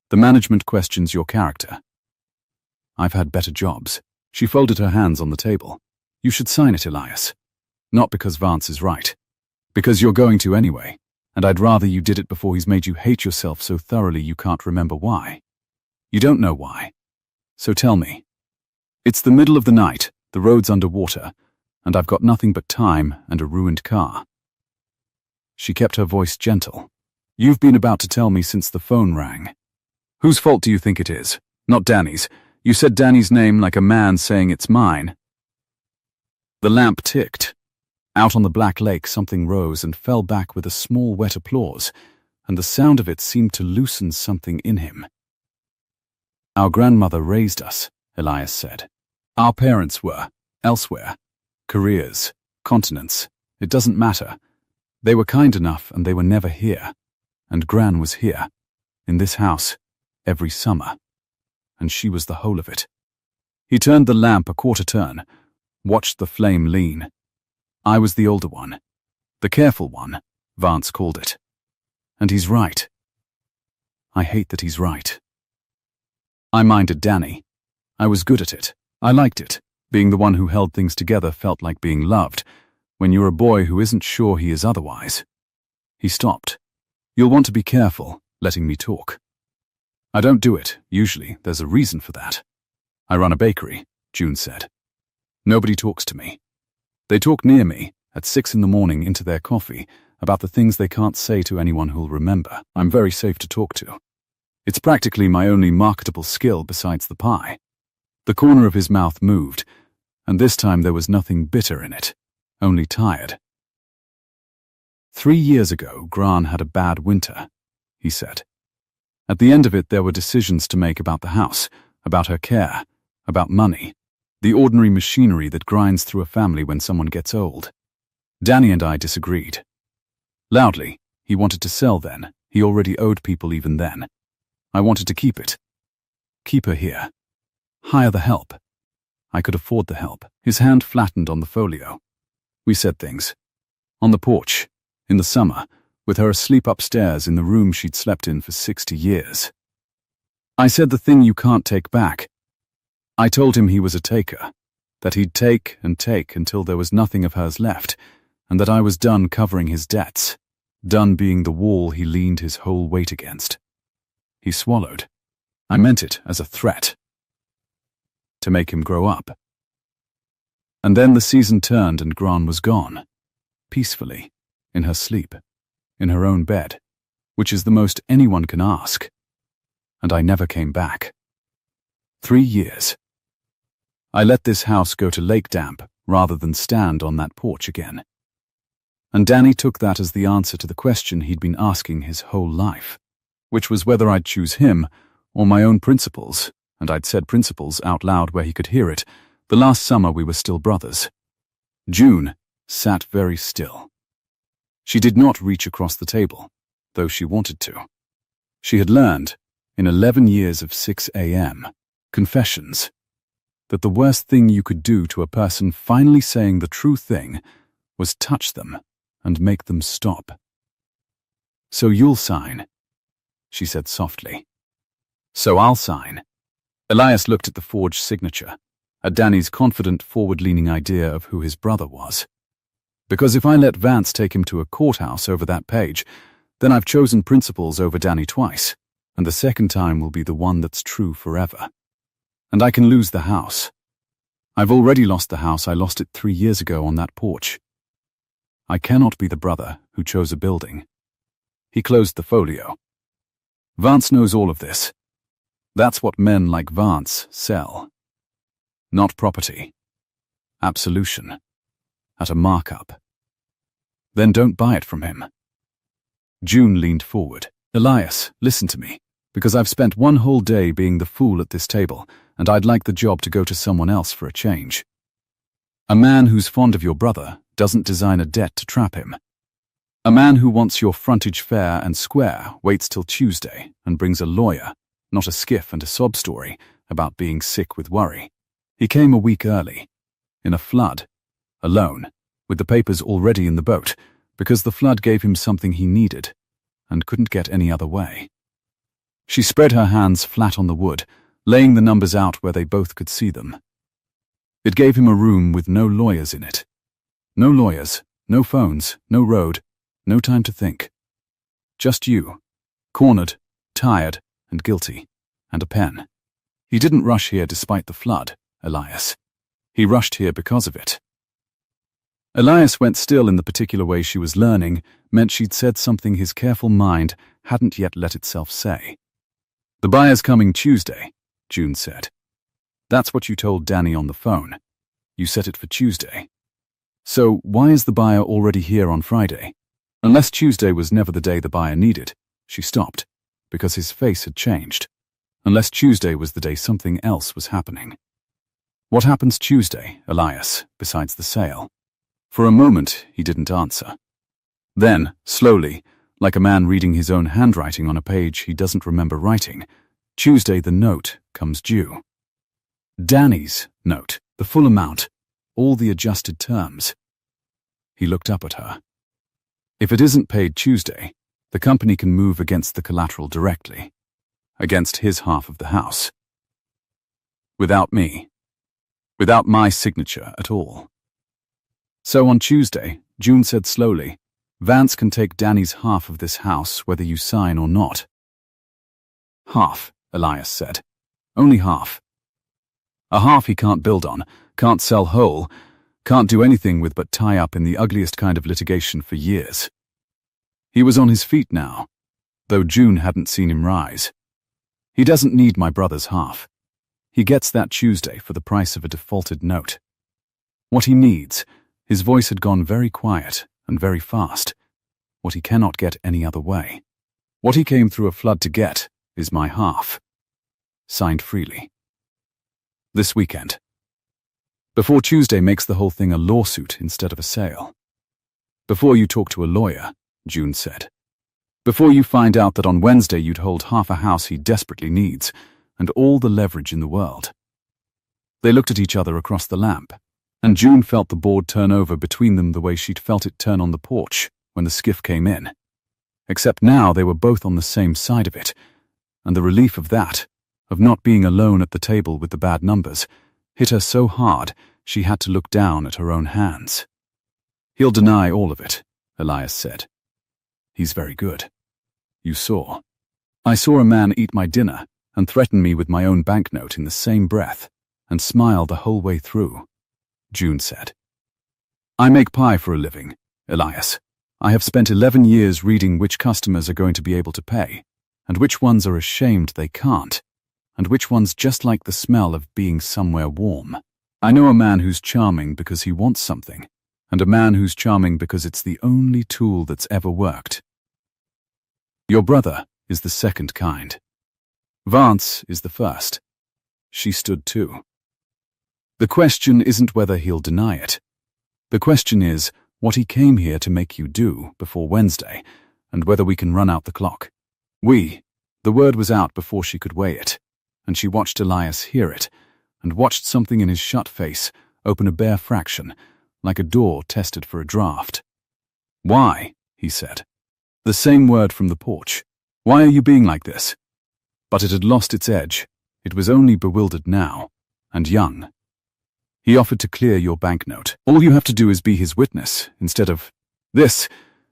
The management questions your character." "I've had better jobs." She folded her hands on the table. "You should sign it, Elias. Not because Vance is right. Because you're going to anyway, and I'd rather you did it before he's made you hate yourself so thoroughly you can't remember why. You don't know why. So tell me. It's the middle of the night, the road's underwater, and I've got nothing but time and a ruined car." She kept her voice gentle. "You've been about to tell me since the phone rang. Whose fault do you think it is? Not Danny's. You said Danny's name like a man saying it's mine." The lamp ticked. Out on the black lake something rose and fell back with a small wet applause, and the sound of it seemed to loosen something in him. "Our grandmother raised us," Elias said. "Our parents were elsewhere. Careers, continents, it doesn't matter. They were kind enough and they were never here. And Gran was here, in this house, every summer. And she was the whole of it." He turned the lamp a quarter turn, watched the flame lean. "I was the older one. The careful one," Vance called it. "And he's right. I hate that he's right. I minded Danny. I was good at it. I liked it. Being the one who held things together felt like being loved, when you're a boy who isn't sure he is otherwise." He stopped. "You'll want to be careful, letting me talk. I don't do it, usually. There's a reason for that. I run a bakery," June said. "Nobody talks to me. They talk near me, at 6 in the morning into their coffee, about the things they can't say to anyone who'll remember. I'm very safe to talk to. It's practically my only marketable skill besides the pie." The corner of his mouth moved, and this time there was nothing bitter in it, only tired. 3 years ago, Gran had a bad winter, he said. At the end of it, there were decisions to make about the house, about her care, about money, the ordinary machinery that grinds through a family when someone gets old. Danny and I disagreed. Loudly, he wanted to sell then. He already owed people even then. I wanted to keep it. Keep her here. Hire the help. I could afford the help. His hand flattened on the folio. We said things. On the porch, in the summer, with her asleep upstairs in the room she'd slept in for 60 years. I said the thing you can't take back. I told him he was a taker, that he'd take and take until there was nothing of hers left, and that I was done covering his debts, done being the wall he leaned his whole weight against. He swallowed. I meant it as a threat. To make him grow up. And then the season turned and Gran was gone, peacefully, in her sleep, in her own bed, which is the most anyone can ask. And I never came back. 3 years. I let this house go to lake damp rather than stand on that porch again. And Danny took that as the answer to the question he'd been asking his whole life, which was whether I'd choose him or my own principles, and I'd said principles out loud where he could hear it, the last summer we were still brothers. June sat very still. She did not reach across the table, though she wanted to. She had learned, in 11 years of 6 a.m., confessions, that the worst thing you could do to a person finally saying the true thing was touch them and make them stop. "So you'll sign," she said softly. "So I'll sign." Elias looked at the forged signature, at Danny's confident, forward-leaning idea of who his brother was. "Because if I let Vance take him to a courthouse over that page, then I've chosen principles over Danny twice, and the second time will be the one that's true forever. And I can lose the house. I've already lost the house. I lost it 3 years ago on that porch. I cannot be the brother who chose a building." He closed the folio. "Vance knows all of this. That's what men like Vance sell. Not property. Absolution. At a markup. Then don't buy it from him." June leaned forward. "Elias, listen to me, because I've spent one whole day being the fool at this table, and I'd like the job to go to someone else for a change. A man who's fond of your brother doesn't design a debt to trap him. A man who wants your frontage fair and square waits till Tuesday and brings a lawyer, not a skiff and a sob story about being sick with worry. He came a week early, in a flood, alone, with the papers already in the boat, because the flood gave him something he needed and couldn't get any other way." She spread her hands flat on the wood, laying the numbers out where they both could see them. "It gave him a room with no lawyers in it. No lawyers, no phones, no road, no time to think. Just you, cornered, tired, and guilty, and a pen. He didn't rush here despite the flood, Elias. He rushed here because of it." Elias went still in the particular way she was learning meant she'd said something his careful mind hadn't yet let itself say. "The buyer's coming Tuesday," June said. "That's what you told Danny on the phone. You set it for Tuesday. So why is the buyer already here on Friday? Unless Tuesday was never the day the buyer needed." She stopped, because his face had changed. Unless Tuesday was the day something else was happening. "What happens Tuesday, Elias, besides the sale?" For a moment, he didn't answer. Then, slowly, like a man reading his own handwriting on a page he doesn't remember writing, Tuesday the note comes due. Danny's note, the full amount, all the adjusted terms. He looked up at her. "If it isn't paid Tuesday, the company can move against the collateral directly, against his half of the house. Without me. Without my signature at all. So on Tuesday," June said slowly, "Vance can take Danny's half of this house whether you sign or not." "Half," Elias said. "Only half. A half he can't build on, can't sell whole, can't do anything with but tie up in the ugliest kind of litigation for years." He was on his feet now, though June hadn't seen him rise. "He doesn't need my brother's half. He gets that Tuesday for the price of a defaulted note. What he needs," his voice had gone very quiet and very fast, "what he cannot get any other way. What he came through a flood to get is my half. Signed freely. This weekend. Before Tuesday makes the whole thing a lawsuit instead of a sale. Before you talk to a lawyer," June said. "Before you find out that on Wednesday you'd hold half a house he desperately needs, and all the leverage in the world." They looked at each other across the lamp, and June felt the board turn over between them the way she'd felt it turn on the porch when the skiff came in. Except now they were both on the same side of it, and the relief of that, of not being alone at the table with the bad numbers, hit her so hard she had to look down at her own hands. "He'll deny all of it," Elias said. "He's very good. You saw. I saw a man eat my dinner and threaten me with my own banknote in the same breath, and smile the whole way through," June said. "I make pie for a living, Elias. I have spent 11 years reading which customers are going to be able to pay, and which ones are ashamed they can't, and which ones just like the smell of being somewhere warm. I know a man who's charming because he wants something, and a man who's charming because it's the only tool that's ever worked. Your brother is the second kind. Vance is the first." She stood too. "The question isn't whether he'll deny it. The question is what he came here to make you do before Wednesday, and whether we can run out the clock." The word was out before she could weigh it, and she watched Elias hear it, and watched something in his shut face open a bare fraction, like a door tested for a draft. "Why?" he said. The same word from the porch. "Why are you being like this?" But it had lost its edge. It was only bewildered now, and young. "He offered to clear your banknote. All you have to do is be his witness, instead of this.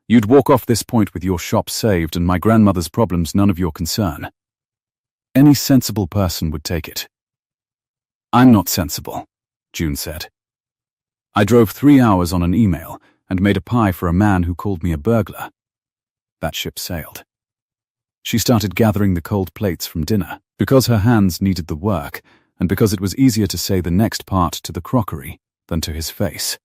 You'd walk off this point with your shop saved and my grandmother's problems none of your concern. Any sensible person would take it." "I'm not sensible," June said. "I drove 3 hours on an email and made a pie for a man who called me a burglar." That ship sailed. She started gathering the cold plates from dinner, because her hands needed the work, and because it was easier to say the next part to the crockery than to his face.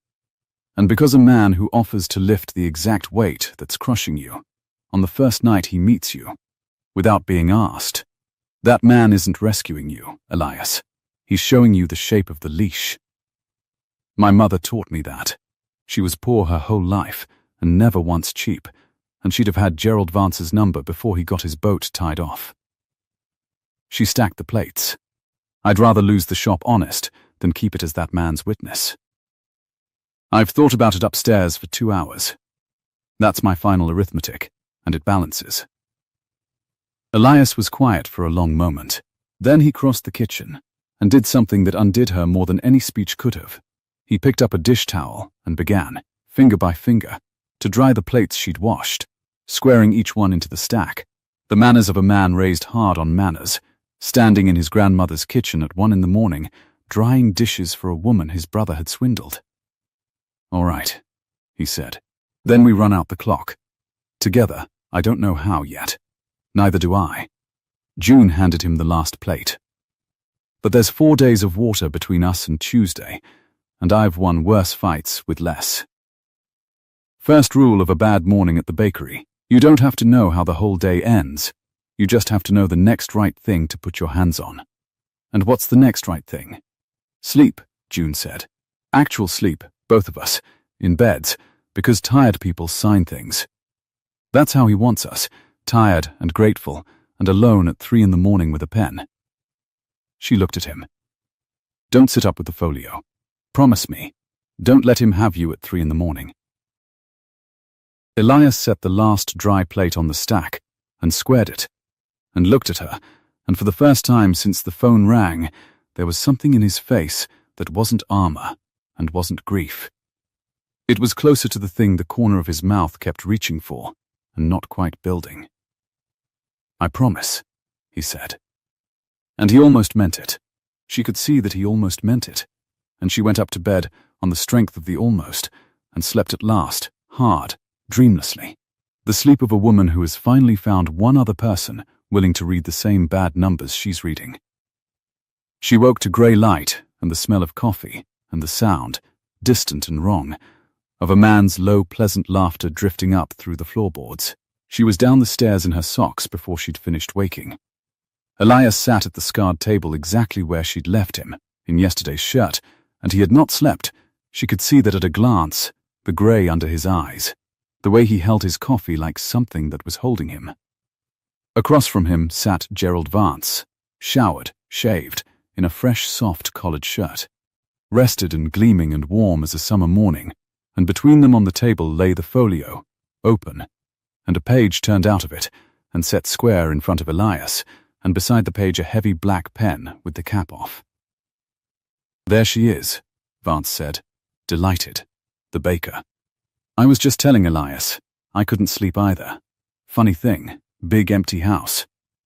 And because a man who offers to lift the exact weight that's crushing you, on the first night he meets you, without being asked, that man isn't rescuing you, Elias. He's showing you the shape of the leash. My mother taught me that. She was poor her whole life, and never once cheap, and she'd have had Gerald Vance's number before he got his boat tied off. She stacked the plates. "I'd rather lose the shop honest than keep it as that man's witness. I've thought about it upstairs for 2 hours. That's my final arithmetic, and it balances." Elias was quiet for a long moment. Then he crossed the kitchen and did something that undid her more than any speech could have. He picked up a dish towel and began, finger by finger, to dry the plates she'd washed, squaring each one into the stack, the manners of a man raised hard on manners, standing in his grandmother's kitchen at 1 a.m, drying dishes for a woman his brother had swindled. "All right," he said. "Then we run out the clock. Together, I don't know how yet. Neither do I." June handed him the last plate. "But there's 4 days of water between us and Tuesday, and I've won worse fights with less. First rule of a bad morning at the bakery: you don't have to know how the whole day ends. You just have to know the next right thing to put your hands on." "And what's the next right thing?" "Sleep," June said. "Actual sleep, both of us, in beds, because tired people sign things. That's how he wants us, tired and grateful, and alone at 3 a.m. with a pen." She looked at him. "Don't sit up with the folio. Promise me. Don't let him have you at 3 a.m. Elias set the last dry plate on the stack and squared it, and looked at her, and for the first time since the phone rang, there was something in his face that wasn't armor and wasn't grief. It was closer to the thing the corner of his mouth kept reaching for, and not quite building. "I promise," he said. And he almost meant it. She could see that he almost meant it, and she went up to bed on the strength of the almost, and slept at last, hard, dreamlessly. The sleep of a woman who has finally found one other person willing to read the same bad numbers she's reading. She woke to grey light and the smell of coffee and the sound, distant and wrong, of a man's low, pleasant laughter drifting up through the floorboards. She was down the stairs in her socks before she'd finished waking. Elias sat at the scarred table exactly where she'd left him, in yesterday's shirt, and he had not slept. She could see that at a glance, the grey under his eyes, the way he held his coffee like something that was holding him. Across from him sat Gerald Vance, showered, shaved, in a fresh, soft collared shirt, rested and gleaming and warm as a summer morning, and between them on the table lay the folio, open, and a page turned out of it and set square in front of Elias, and beside the page a heavy black pen with the cap off. "There she is," Vance said, delighted. "The baker." "I was just telling Elias. I couldn't sleep either. Funny thing, big empty house.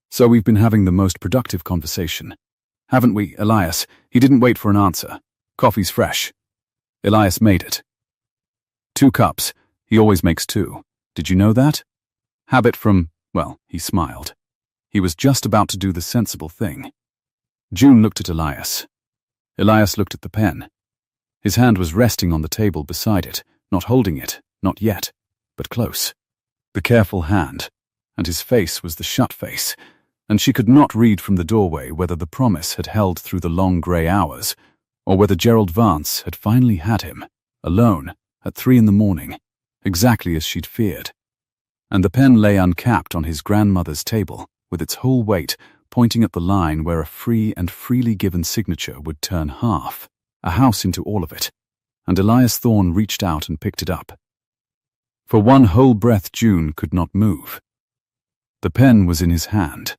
So we've been having the most productive conversation. Haven't we, Elias?" He didn't wait for an answer. "Coffee's fresh." Elias made it. 2 cups. He always makes 2. Did you know that? Habit from, well, he smiled. He was just about to do the sensible thing. June looked at Elias. Elias looked at the pen. His hand was resting on the table beside it, not holding it, not yet, but close. The careful hand, and his face was the shut face, and she could not read from the doorway whether the promise had held through the long grey hours, or whether Gerald Vance had finally had him, alone, at 3 in the morning, exactly as she'd feared. And the pen lay uncapped on his grandmother's table, with its whole weight pointing at the line where a free and freely given signature would turn half, a house into all of it, and Elias Thorne reached out and picked it up. For one whole breath June could not move. The pen was in his hand.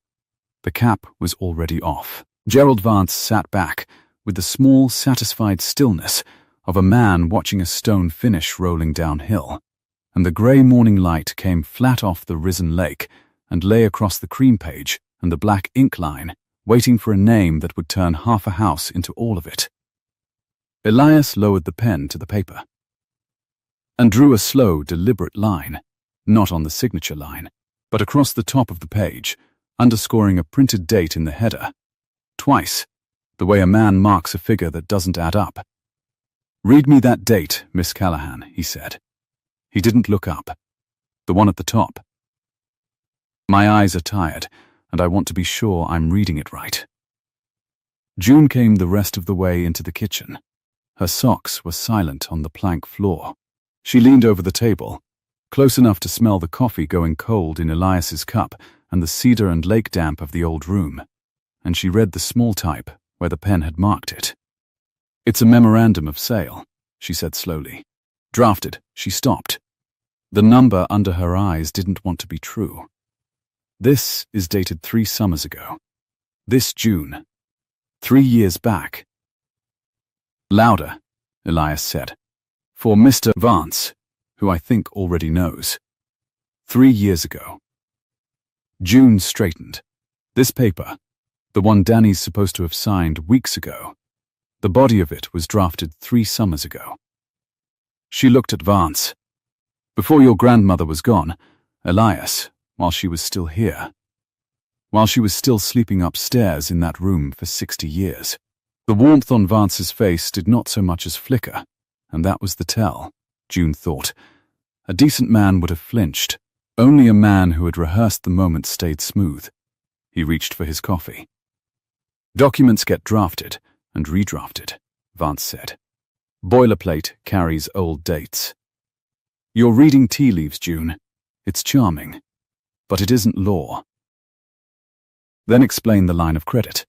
The cap was already off. Gerald Vance sat back, with the small, satisfied stillness of a man watching a stone finish rolling downhill, and the grey morning light came flat off the risen lake and lay across the cream page and the black ink line, waiting for a name that would turn half a house into all of it. Elias lowered the pen to the paper and drew a slow, deliberate line, not on the signature line, but across the top of the page, underscoring a printed date in the header. Twice, the way a man marks a figure that doesn't add up. "Read me that date, Miss Callahan," he said. He didn't look up. "The one at the top." "My eyes are tired, and I want to be sure I'm reading it right." June came the rest of the way into the kitchen. Her socks were silent on the plank floor. She leaned over the table, close enough to smell the coffee going cold in Elias's cup and the cedar and lake damp of the old room, and she read the small type where the pen had marked it. "It's a memorandum of sale," she said slowly. "Drafted." She stopped. The number under her eyes didn't want to be true. "This is dated 3 summers ago. This June. 3 years back." "Louder," Elias said. "For Mr. Vance, who I think already knows. 3 years ago." June straightened. "This paper, the one Danny's supposed to have signed weeks ago, the body of it was drafted 3 summers ago." She looked at Vance. "Before your grandmother was gone, Elias, while she was still here. While she was still sleeping upstairs in that room for 60 years. The warmth on Vance's face did not so much as flicker, and that was the tell, June thought. A decent man would have flinched. Only a man who had rehearsed the moment stayed smooth. He reached for his coffee. "Documents get drafted and redrafted," Vance said. "Boilerplate carries old dates. You're reading tea leaves, June. It's charming. But it isn't law." Then explain the line of credit.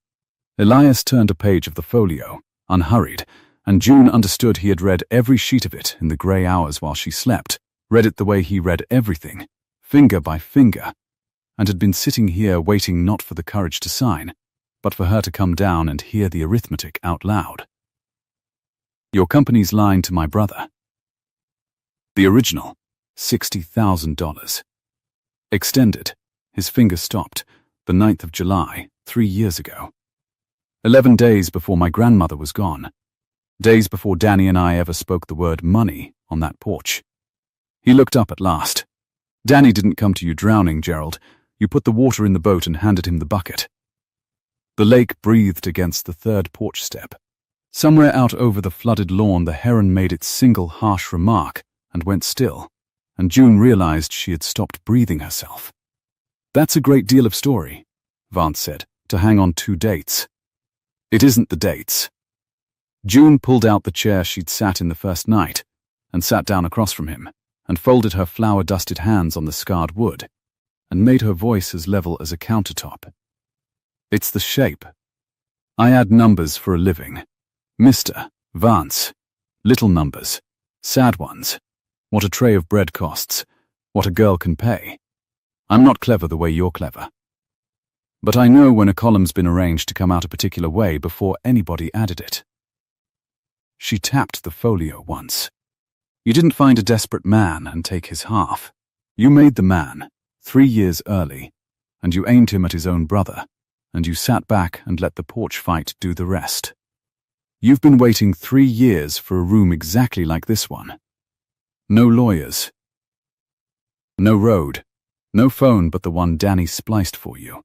Elias turned a page of the folio, unhurried, and June understood he had read every sheet of it in the grey hours while she slept, read it the way he read everything, finger by finger, and had been sitting here waiting not for the courage to sign, but for her to come down and hear the arithmetic out loud. "Your company's line to my brother. The original, $60,000. Extended," his finger stopped, "the 9th of July, 3 years ago. 11 days before my grandmother was gone. Days before Danny and I ever spoke the word money on that porch." He looked up at last. "Danny didn't come to you drowning, Gerald. You put the water in the boat and handed him the bucket." The lake breathed against the 3rd porch step. Somewhere out over the flooded lawn the heron made its single harsh remark and went still, and June realized she had stopped breathing herself. "That's a great deal of story," Vance said, "to hang on 2 dates. It isn't the dates." June pulled out the chair she'd sat in the first night and sat down across from him and folded her flour-dusted hands on the scarred wood and made her voice as level as a countertop. "It's the shape. I add numbers for a living. Mr. Vance. Little numbers. Sad ones. What a tray of bread costs. What a girl can pay. I'm not clever the way you're clever. But I know when a column's been arranged to come out a particular way before anybody added it. She tapped the folio once. You didn't find a desperate man and take his half. You made the man, 3 years early, and you aimed him at his own brother, and you sat back and let the porch fight do the rest. You've been waiting 3 years for a room exactly like this one. No lawyers. No road. No phone but the one Danny spliced for you.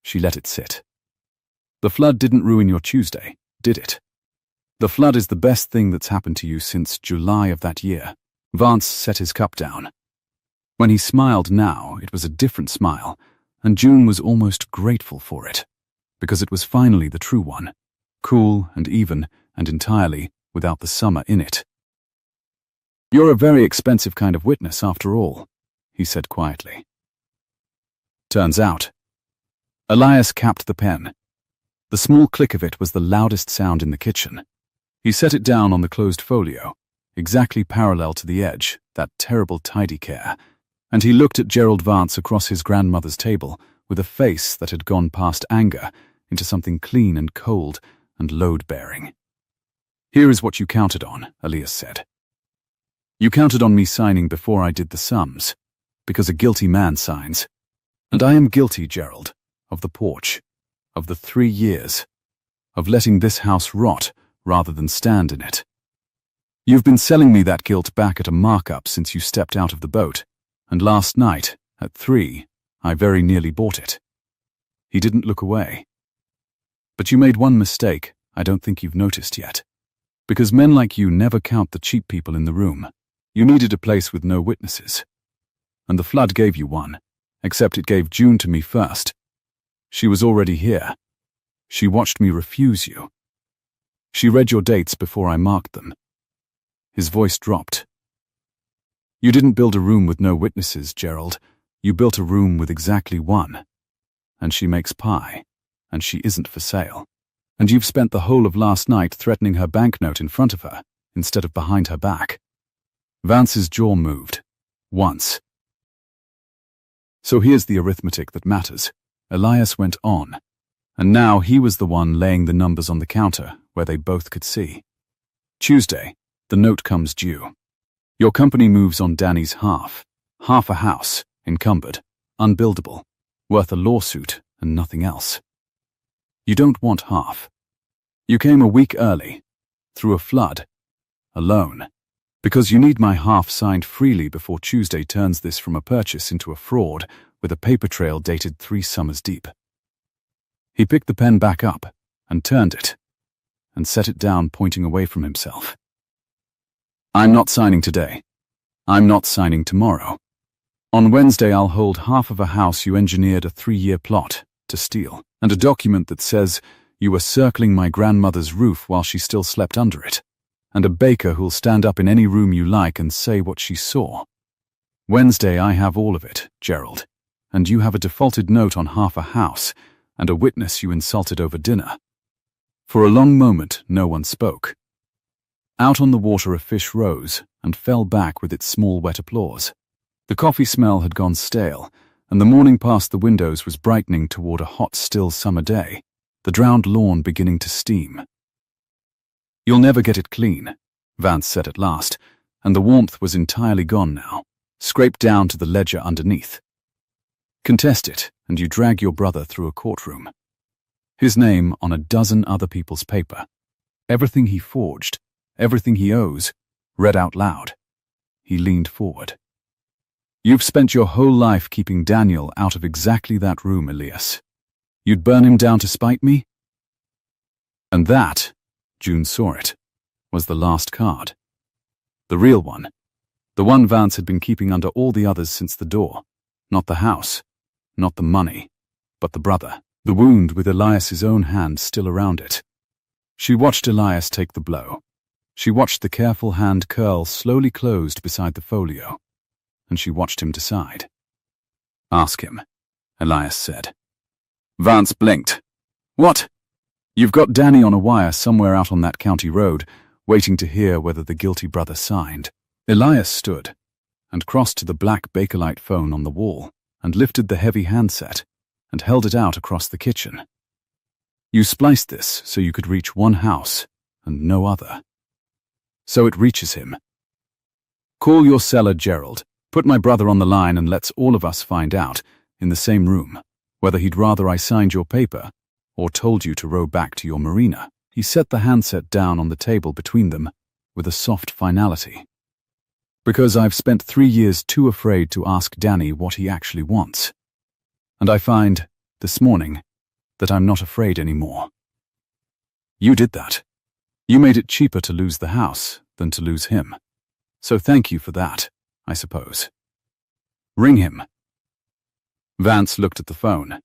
She let it sit. The flood didn't ruin your Tuesday, did it? The flood is the best thing that's happened to you since July of that year. Vance set his cup down. When he smiled now, it was a different smile, and June was almost grateful for it, because it was finally the true one, cool and even and entirely without the summer in it. You're a very expensive kind of witness after all, he said quietly. Turns out. Elias capped the pen. The small click of it was the loudest sound in the kitchen. He set it down on the closed folio, exactly parallel to the edge, that terrible tidy care, and he looked at Gerald Vance across his grandmother's table with a face that had gone past anger into something clean and cold and load-bearing. Here is what you counted on, Elias said. You counted on me signing before I did the sums, because a guilty man signs. And I am guilty, Gerald, of the porch, of the 3 years, of letting this house rot rather than stand in it. You've been selling me that guilt back at a markup since you stepped out of the boat, and last night, at 3, I very nearly bought it. He didn't look away. But you made one mistake I don't think you've noticed yet, because men like you never count the cheap people in the room. You needed a place with no witnesses. And the flood gave you one, except it gave June to me first. She was already here. She watched me refuse you. She read your dates before I marked them. His voice dropped. You didn't build a room with no witnesses, Gerald. You built a room with exactly one. And she makes pie, and she isn't for sale. And you've spent the whole of last night threatening her banknote in front of her, instead of behind her back. Vance's jaw moved. Once. So here's the arithmetic that matters. Elias went on, and now he was the one laying the numbers on the counter where they both could see. Tuesday, the note comes due. Your company moves on Danny's half a house, encumbered, unbuildable, worth a lawsuit and nothing else. You don't want half. You came a week early, through a flood, alone, because you need my half signed freely before Tuesday turns this from a purchase into a fraud with a paper trail dated 3 summers deep. He picked the pen back up and turned it and set it down, pointing away from himself. I'm not signing today. I'm not signing tomorrow. On Wednesday I'll hold half of a house you engineered a 3-year plot to steal, and a document that says you were circling my grandmother's roof while she still slept under it, and a baker who'll stand up in any room you like and say what she saw. Wednesday I have all of it, Gerald, and you have a defaulted note on half a house and a witness you insulted over dinner. For a long moment no one spoke. Out on the water a fish rose and fell back with its small wet applause. The coffee smell had gone stale, and the morning past the windows was brightening toward a hot, still summer day, the drowned lawn beginning to steam. You'll never get it clean, Vance said at last, and the warmth was entirely gone now, scraped down to the ledger underneath. Contest it, and you drag your brother through a courtroom. His name on a dozen other people's paper. Everything he forged, everything he owes, read out loud. He leaned forward. You've spent your whole life keeping Daniel out of exactly that room, Elias. You'd burn him down to spite me? And that, June saw it, was the last card. The real one. The one Vance had been keeping under all the others since the door. Not the house, not the money, but the brother, the wound with Elias's own hand still around it. She watched Elias take the blow. She watched the careful hand curl slowly closed beside the folio, and she watched him decide. Ask him, Elias said. Vance blinked. What? You've got Danny on a wire somewhere out on that county road, waiting to hear whether the guilty brother signed. Elias stood and crossed to the black Bakelite phone on the wall. and lifted the heavy handset and held it out across the kitchen. You spliced this so you could reach one house and no other. So it reaches him. Call your seller, Gerald. Put my brother on the line and let's all of us find out, in the same room, whether he'd rather I signed your paper or told you to row back to your marina. He set the handset down on the table between them with a soft finality. Because I've spent 3 years too afraid to ask Danny what he actually wants. And I find, this morning, that I'm not afraid anymore. You did that. You made it cheaper to lose the house than to lose him. So thank you for that, I suppose. Ring him. Vance looked at the phone.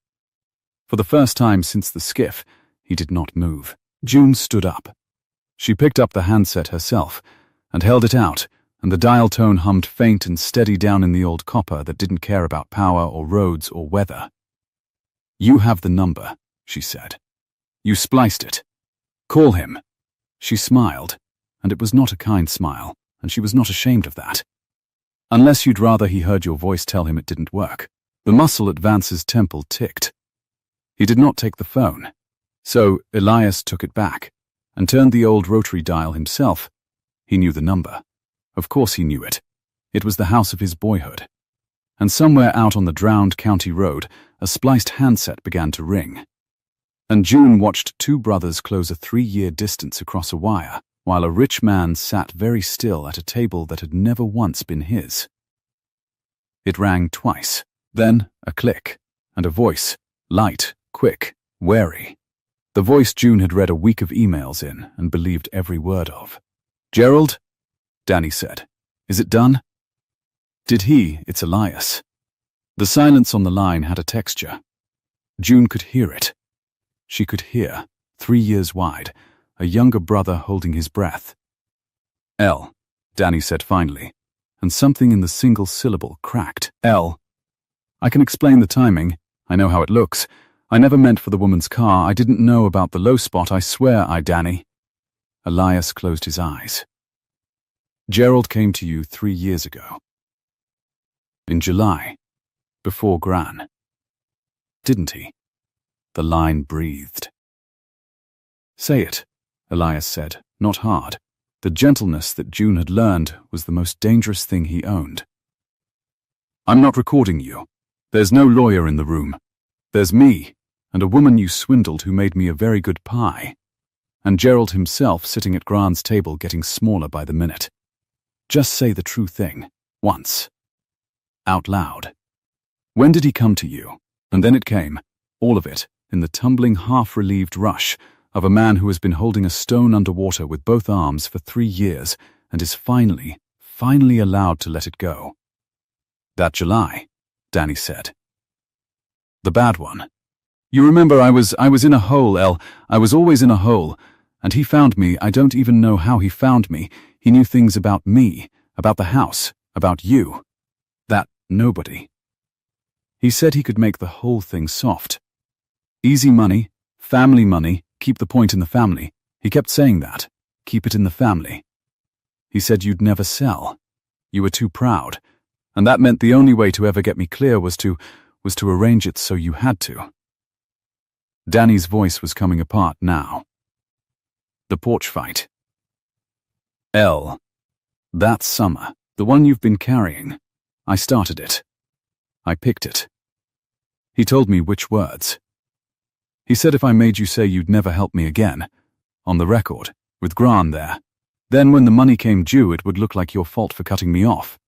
For the first time since the skiff, he did not move. June stood up. She picked up the handset herself and held it out, and the dial tone hummed faint and steady down in the old copper that didn't care about power or roads or weather. You have the number, she said. You spliced it. Call him. She smiled, and it was not a kind smile, and she was not ashamed of that. Unless you'd rather he heard your voice tell him it didn't work. The muscle at Vance's temple ticked. He did not take the phone, so Elias took it back and turned the old rotary dial himself. He knew the number. Of course he knew it. It was the house of his boyhood. And somewhere out on the drowned county road, a spliced handset began to ring. And June watched two brothers close a 3-year distance across a wire, while a rich man sat very still at a table that had never once been his. It rang twice, then a click, and a voice, light, quick, wary. The voice June had read a week of emails in and believed every word of. Gerald? Danny said. Is it done? It's Elias. The silence on the line had a texture. June could hear it. She could hear, 3 years wide, a younger brother holding his breath. L, Danny said finally, and something in the single syllable cracked. L. I can explain the timing. I know how it looks. I never meant for the woman's car. I didn't know about the low spot. I swear Danny. Elias closed his eyes. Gerald came to you 3 years ago. In July, before Gran. Didn't he? The line breathed. Say it, Elias said, not hard. The gentleness that June had learned was the most dangerous thing he owned. I'm not recording you. There's no lawyer in the room. There's me, and a woman you swindled who made me a very good pie. And Gerald himself sitting at Gran's table getting smaller by the minute. Just say the true thing, once. Out loud. When did he come to you? And then it came, all of it, in the tumbling half-relieved rush of a man who has been holding a stone underwater with both arms for 3 years and is finally allowed to let it go. That July, Danny said. The bad one. You remember I was in a hole, El. I was always in a hole. And he found me. I don't even know how he found me. He knew things about me, about the house, about you. That nobody. He said he could make the whole thing soft. Easy money, family money, keep the point in the family. He kept saying that. Keep it in the family. He said you'd never sell. You were too proud. And that meant the only way to ever get me clear was to arrange it so you had to. Danny's voice was coming apart now. The porch fight. L. That summer, the one you've been carrying. I started it. I picked it. He told me which words. He said if I made you say you'd never help me again, on the record, with Gran there, then when the money came due it would look like your fault for cutting me off,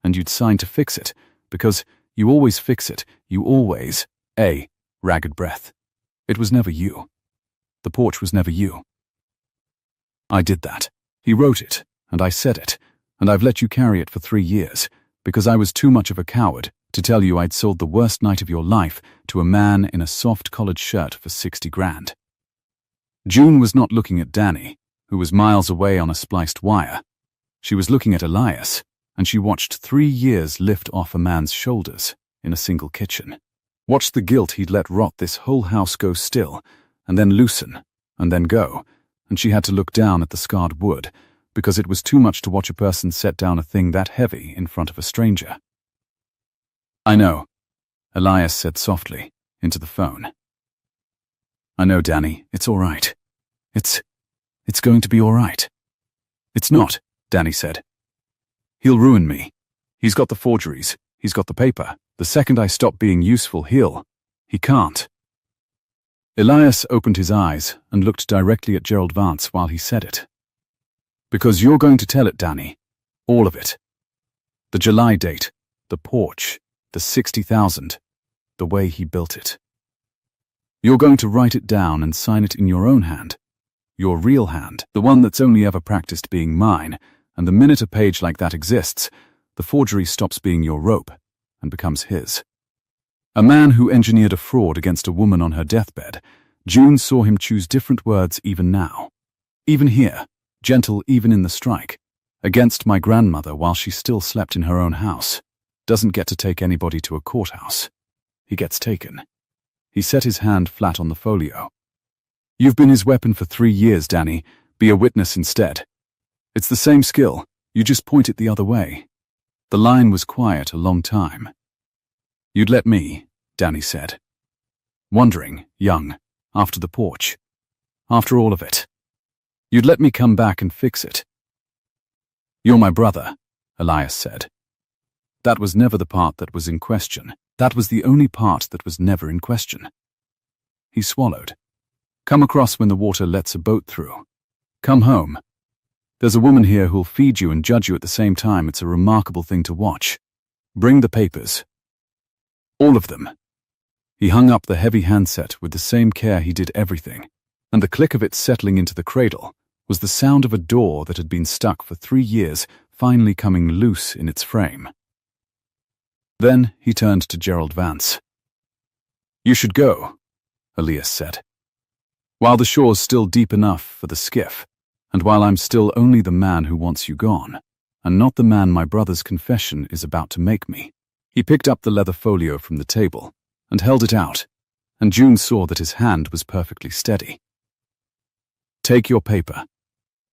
and you'd sign to fix it, because you always fix it, you always, ragged breath. It was never you. The porch was never you. I did that. He wrote it, and I said it, and I've let you carry it for 3 years, because I was too much of a coward to tell you I'd sold the worst night of your life to a man in a soft collared shirt for 60 grand. June was not looking at Danny, who was miles away on a spliced wire. She was looking at Elias, and she watched 3 years lift off a man's shoulders in a single kitchen. Watched the guilt he'd let rot this whole house go still, and then loosen, and then go, and she had to look down at the scarred wood, because it was too much to watch a person set down a thing that heavy in front of a stranger. I know. Elias said softly, into the phone. I know, Danny, it's all right. It's going to be all right. It's not, Danny said. He'll ruin me. He's got the forgeries. He's got the paper. The second I stop being useful, he can't. Elias opened his eyes and looked directly at Gerald Vance while he said it. Because you're going to tell it, Danny. All of it. The July date, the porch, the 60,000, the way he built it. You're going to write it down and sign it in your own hand. Your real hand, the one that's only ever practiced being mine, and the minute a page like that exists, the forgery stops being your rope and becomes his. A man who engineered a fraud against a woman on her deathbed, June saw him choose different words even now. Even here, gentle even in the strike, against my grandmother while she still slept in her own house, doesn't get to take anybody to a courthouse. He gets taken. He set his hand flat on the folio. You've been his weapon for 3 years, Danny. Be a witness instead. It's the same skill, you just point it the other way. The line was quiet a long time. You'd let me, Danny said. Wondering, young, after the porch. After all of it. You'd let me come back and fix it. You're my brother, Elias said. That was never the part that was in question. That was the only part that was never in question. He swallowed. Come across when the water lets a boat through. Come home. There's a woman here who'll feed you and judge you at the same time. It's a remarkable thing to watch. Bring the papers. All of them. He hung up the heavy handset with the same care he did everything, and the click of it settling into the cradle was the sound of a door that had been stuck for 3 years finally coming loose in its frame. Then he turned to Gerald Vance. You should go, Elias said. While the shore's still deep enough for the skiff, and while I'm still only the man who wants you gone, and not the man my brother's confession is about to make me. He picked up the leather folio from the table and held it out, and June saw that his hand was perfectly steady. Take your paper.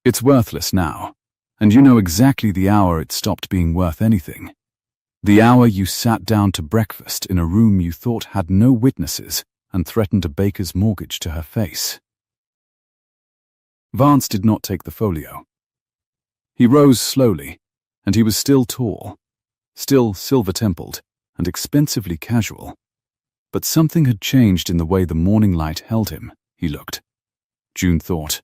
It's worthless now, and you know exactly the hour it stopped being worth anything. The hour you sat down to breakfast in a room you thought had no witnesses and threatened a baker's mortgage to her face. Vance did not take the folio. He rose slowly, and he was still tall, still silver-templed and expensively casual. But something had changed in the way the morning light held him, he looked. June thought,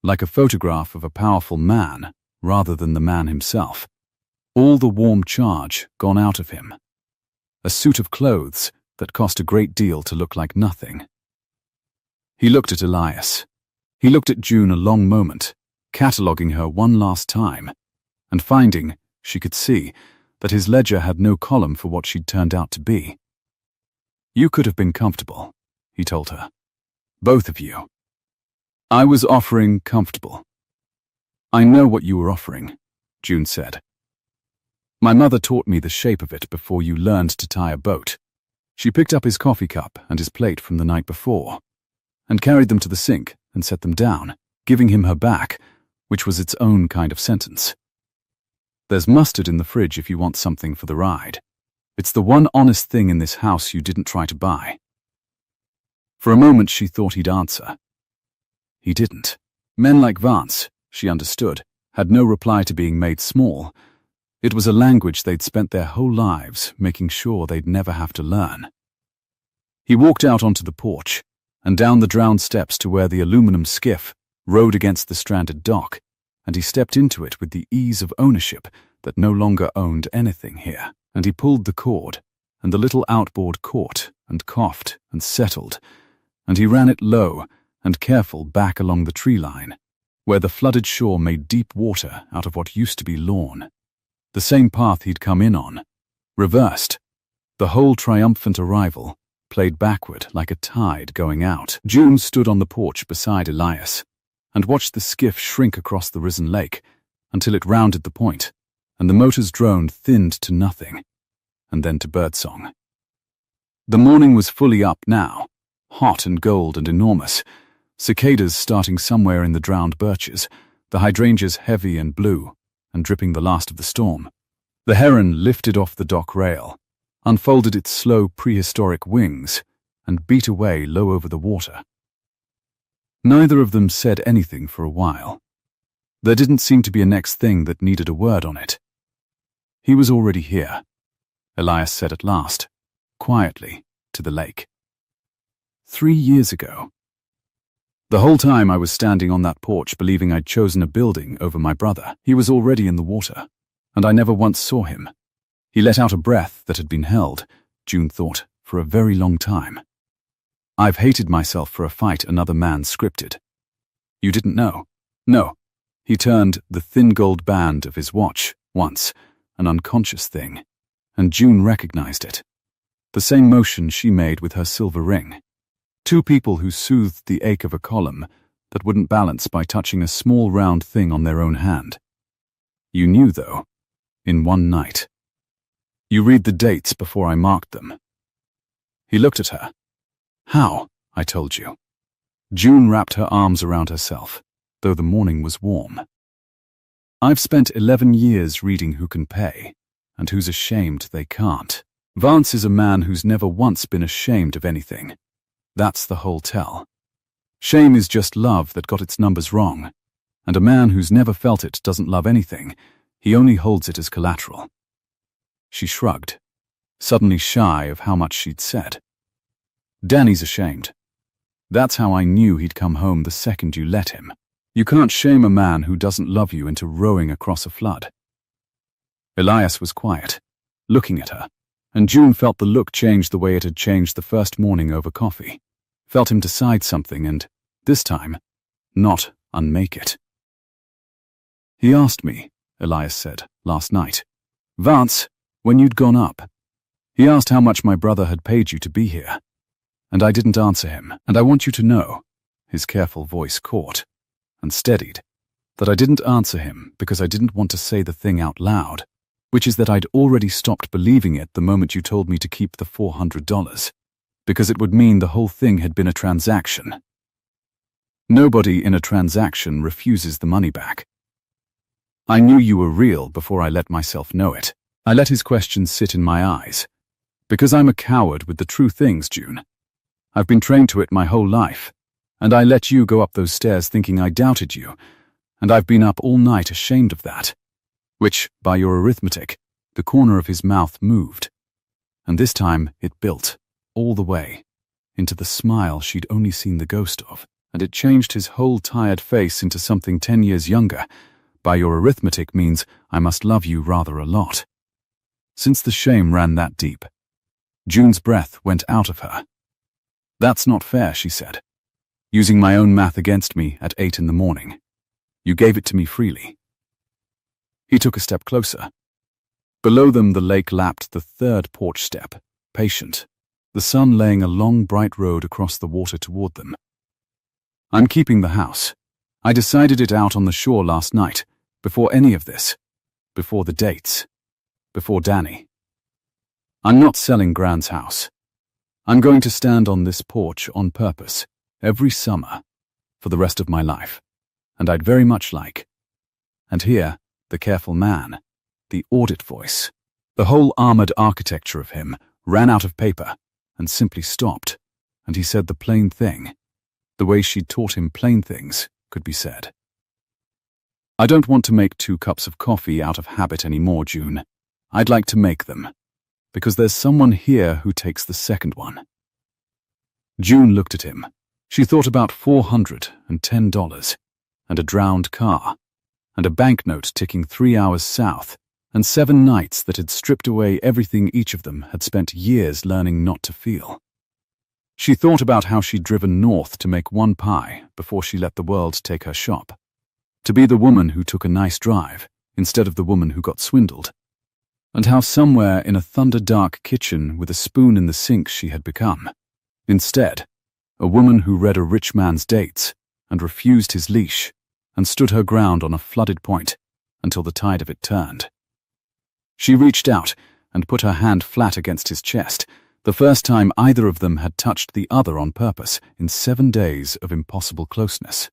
like a photograph of a powerful man rather than the man himself. All the warm charge gone out of him. A suit of clothes that cost a great deal to look like nothing. He looked at Elias. He looked at June a long moment, cataloguing her one last time, and finding, she could see, that his ledger had no column for what she'd turned out to be. You could have been comfortable, he told her. Both of you. I was offering comfortable. I know what you were offering, June said. My mother taught me the shape of it before you learned to tie a boat. She picked up his coffee cup and his plate from the night before, and carried them to the sink and set them down, giving him her back, which was its own kind of sentence. There's mustard in the fridge if you want something for the ride. It's the one honest thing in this house you didn't try to buy. For a moment she thought he'd answer. He didn't. Men like Vance, she understood, had no reply to being made small. It was a language they'd spent their whole lives making sure they'd never have to learn. He walked out onto the porch and down the drowned steps to where the aluminum skiff rode against the stranded dock, and he stepped into it with the ease of ownership that no longer owned anything here. And he pulled the cord, and the little outboard caught and coughed and settled, and he ran it low and careful back along the tree line, where the flooded shore made deep water out of what used to be lawn. The same path he'd come in on, reversed. The whole triumphant arrival played backward like a tide going out. June stood on the porch beside Elias and watched the skiff shrink across the risen lake until it rounded the point, and the motor's drone thinned to nothing, and then to birdsong. The morning was fully up now, hot and gold and enormous, cicadas starting somewhere in the drowned birches, the hydrangeas heavy and blue, and dripping the last of the storm. The heron lifted off the dock rail, unfolded its slow prehistoric wings, and beat away low over the water. Neither of them said anything for a while. There didn't seem to be a next thing that needed a word on it. He was already here, Elias said at last, quietly, to the lake. 3 years ago. The whole time I was standing on that porch believing I'd chosen a building over my brother, he was already in the water, and I never once saw him. He let out a breath that had been held, June thought, for a very long time. I've hated myself for a fight another man scripted. You didn't know? No. He turned the thin gold band of his watch, once, an unconscious thing, and June recognized it. The same motion she made with her silver ring. 2 people who soothed the ache of a column that wouldn't balance by touching a small round thing on their own hand. You knew, though, in one night. You read the dates before I marked them. He looked at her. How, I told you. June wrapped her arms around herself, though the morning was warm. I've spent 11 years reading who can pay, and who's ashamed they can't. Vance is a man who's never once been ashamed of anything. That's the whole tell. Shame is just love that got its numbers wrong, and a man who's never felt it doesn't love anything, he only holds it as collateral. She shrugged, suddenly shy of how much she'd said. Danny's ashamed. That's how I knew he'd come home the second you let him. You can't shame a man who doesn't love you into rowing across a flood. Elias was quiet, looking at her, and June felt the look change the way it had changed the first morning over coffee. Felt him decide something and, this time, not unmake it. He asked me, Elias said, last night. Vance, when you'd gone up. He asked how much my brother had paid you to be here. And I didn't answer him, and I want you to know, his careful voice caught, and steadied, that I didn't answer him because I didn't want to say the thing out loud, which is that I'd already stopped believing it the moment you told me to keep the $400, because it would mean the whole thing had been a transaction. Nobody in a transaction refuses the money back. I knew you were real before I let myself know it. I let his questions sit in my eyes, because I'm a coward with the true things, June. I've been trained to it my whole life, and I let you go up those stairs thinking I doubted you, and I've been up all night ashamed of that, which, by your arithmetic, the corner of his mouth moved, and this time it built, all the way, into the smile she'd only seen the ghost of, and it changed his whole tired face into something 10 years younger. By your arithmetic means I must love you rather a lot. Since the shame ran that deep, June's breath went out of her. That's not fair, she said, using my own math against me at 8 in the morning. You gave it to me freely. He took a step closer. Below them the lake lapped the 3rd porch step, patient, the sun laying a long bright road across the water toward them. I'm keeping the house. I decided it out on the shore last night, before any of this, before the dates, before Danny. I'm not selling Grant's house. I'm going to stand on this porch on purpose, every summer, for the rest of my life, and I'd very much like. And here, the careful man, the audit voice, the whole armored architecture of him ran out of paper and simply stopped, and he said the plain thing, the way she'd taught him plain things could be said. I don't want to make 2 cups of coffee out of habit anymore, June. I'd like to make them, because there's someone here who takes the second one. June looked at him. She thought about $410, and a drowned car, and a banknote ticking 3 hours south, and 7 nights that had stripped away everything each of them had spent years learning not to feel. She thought about how she'd driven north to make 1 pie before she let the world take her shop, to be the woman who took a nice drive instead of the woman who got swindled, and how somewhere in a thunder-dark kitchen with a spoon in the sink she had become, instead, a woman who read a rich man's dates and refused his leash and stood her ground on a flooded point until the tide of it turned. She reached out and put her hand flat against his chest, the first time either of them had touched the other on purpose in 7 days of impossible closeness,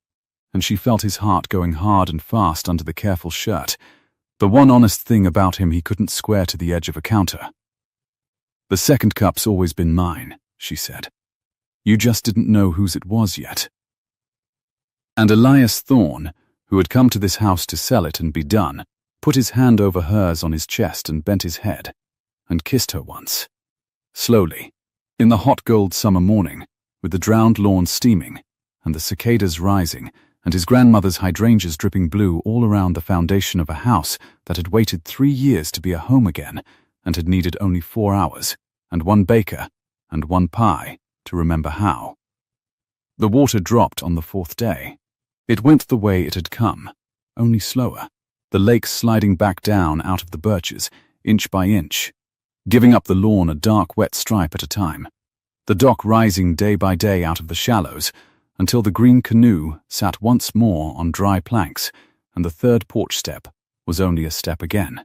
and she felt his heart going hard and fast under the careful shirt, the one honest thing about him he couldn't square to the edge of a counter. "The second cup's always been mine," she said. "You just didn't know whose it was yet." And Elias Thorne, who had come to this house to sell it and be done, put his hand over hers on his chest and bent his head, and kissed her once. Slowly, in the hot gold summer morning, with the drowned lawn steaming, and the cicadas rising, and his grandmother's hydrangeas dripping blue all around the foundation of a house that had waited 3 years to be a home again, and had needed only 4 hours, and 1 baker, and 1 pie, to remember how. The water dropped on the 4th day. It went the way it had come, only slower, the lake sliding back down out of the birches, inch by inch, giving up the lawn a dark wet stripe at a time, the dock rising day by day out of the shallows, until the green canoe sat once more on dry planks, and the 3rd porch step was only a step again.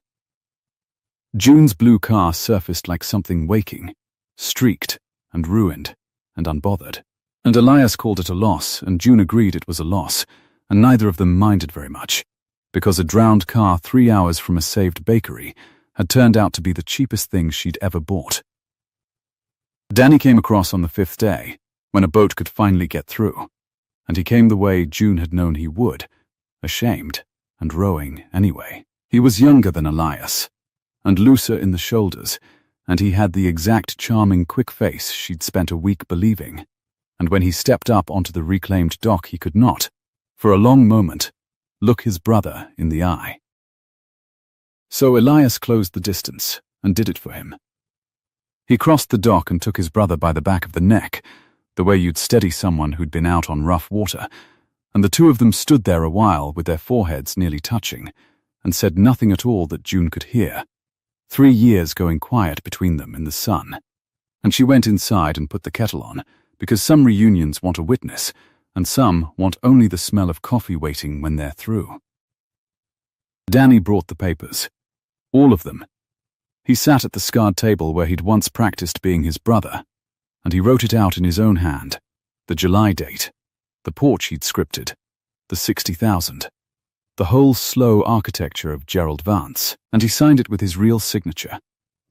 June's blue car surfaced like something waking, streaked and ruined and unbothered, and Elias called it a loss, and June agreed it was a loss, and neither of them minded very much, because a drowned car 3 hours from a saved bakery had turned out to be the cheapest thing she'd ever bought. Danny came across on the 5th day, when a boat could finally get through, and he came the way June had known he would, ashamed and rowing anyway. He was younger than Elias, and looser in the shoulders, and he had the exact charming quick face she'd spent a week believing, and when he stepped up onto the reclaimed dock he could not, for a long moment, look his brother in the eye. So Elias closed the distance and did it for him. He crossed the dock and took his brother by the back of the neck, the way you'd steady someone who'd been out on rough water, and the two of them stood there a while with their foreheads nearly touching, and said nothing at all that June could hear. 3 years going quiet between them in the sun. And she went inside and put the kettle on, because some reunions want a witness, and some want only the smell of coffee waiting when they're through. Danny brought the papers. All of them. He sat at the scarred table where he'd once practiced being his brother, and he wrote it out in his own hand, the July date, the porch he'd scripted, the 60,000, the whole slow architecture of Gerald Vance, and he signed it with his real signature,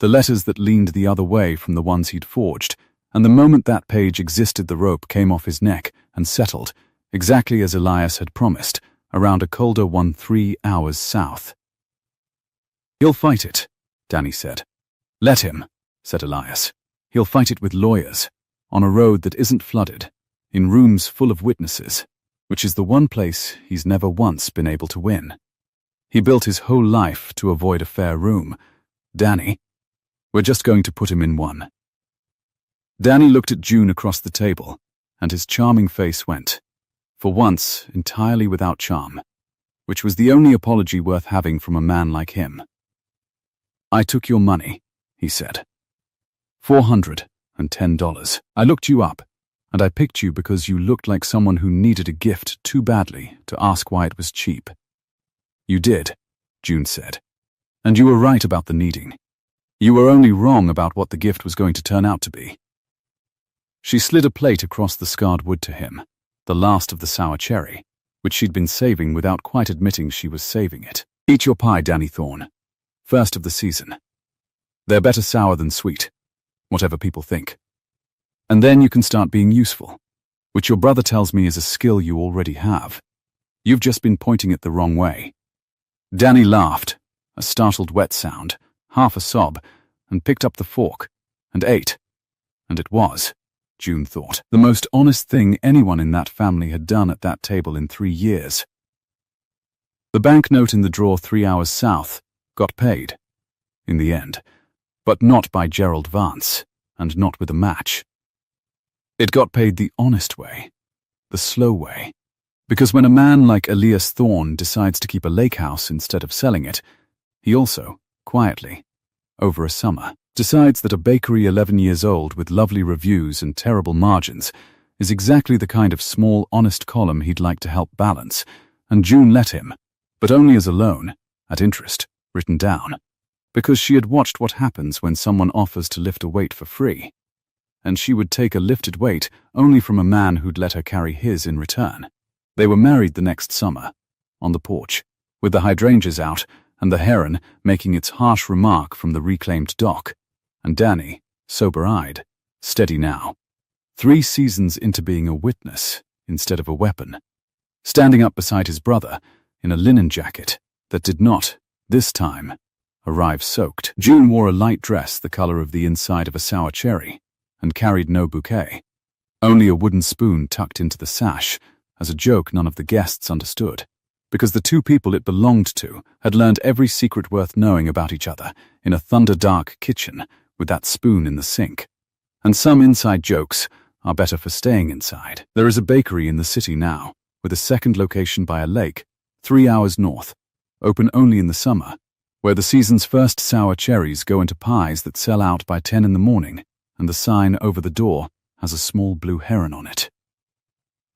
the letters that leaned the other way from the ones he'd forged, and the moment that page existed the rope came off his neck and settled, exactly as Elias had promised, around a colder one 3 hours south. "He'll fight it," Danny said. "Let him," said Elias. "He'll fight it with lawyers, on a road that isn't flooded, in rooms full of witnesses, which is the one place he's never once been able to win. He built his whole life to avoid a fair room. Danny, we're just going to put him in one." Danny looked at June across the table, and his charming face went, for once entirely without charm, which was the only apology worth having from a man like him. "I took your money," he said. $410. I looked you up, and I picked you because you looked like someone who needed a gift too badly to ask why it was cheap." "You did," June said. "And you were right about the needing. You were only wrong about what the gift was going to turn out to be." She slid a plate across the scarred wood to him, the last of the sour cherry, which she'd been saving without quite admitting she was saving it. "Eat your pie, Danny Thorne. First of the season. They're better sour than sweet, whatever people think. And then you can start being useful, which your brother tells me is a skill you already have. You've just been pointing it the wrong way." Danny laughed, a startled wet sound, half a sob, and picked up the fork, and ate. And it was, June thought, the most honest thing anyone in that family had done at that table in 3 years. The banknote in the drawer 3 hours south got paid, in the end, but not by Gerald Vance, and not with a match. It got paid the honest way, the slow way, because when a man like Elias Thorne decides to keep a lake house instead of selling it, he also, quietly, over a summer, decides that a bakery 11 years old with lovely reviews and terrible margins is exactly the kind of small, honest column he'd like to help balance, and June let him, but only as a loan, at interest, written down, because she had watched what happens when someone offers to lift a weight for free, and she would take a lifted weight only from a man who'd let her carry his in return. They were married the next summer, on the porch, with the hydrangeas out and the heron making its harsh remark from the reclaimed dock, and Danny, sober-eyed, steady now. 3 seasons into being a witness instead of a weapon. Standing up beside his brother in a linen jacket that did not, this time, arrive soaked. June wore a light dress the color of the inside of a sour cherry and carried no bouquet. Only a wooden spoon tucked into the sash as a joke none of the guests understood, because the 2 people it belonged to had learned every secret worth knowing about each other in a thunder-dark kitchen with that spoon in the sink. And some inside jokes are better for staying inside. There is a bakery in the city now, with a second location by a lake, 3 hours north, open only in the summer, where the season's first sour cherries go into pies that sell out by 10 in the morning, and the sign over the door has a small blue heron on it.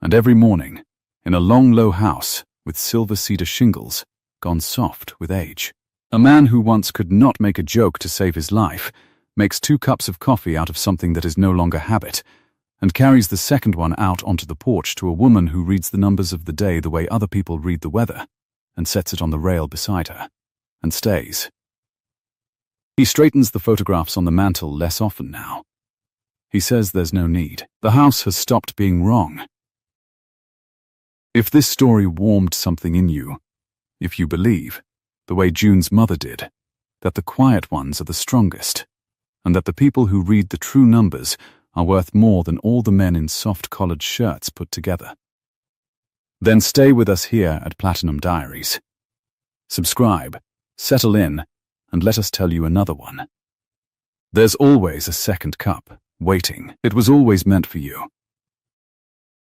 And every morning, in a long low house with silver cedar shingles, gone soft with age, a man who once could not make a joke to save his life makes 2 cups of coffee out of something that is no longer habit, and carries the second one out onto the porch to a woman who reads the numbers of the day the way other people read the weather, and sets it on the rail beside her, and stays. He straightens the photographs on the mantel less often now. He says there's no need. The house has stopped being wrong. If this story warmed something in you, if you believe, the way June's mother did, that the quiet ones are the strongest, and that the people who read the true numbers are worth more than all the men in soft collared shirts put together, then stay with us here at Platinum Diaries. Subscribe, settle in, and let us tell you another one. There's always a second cup, waiting. It was always meant for you.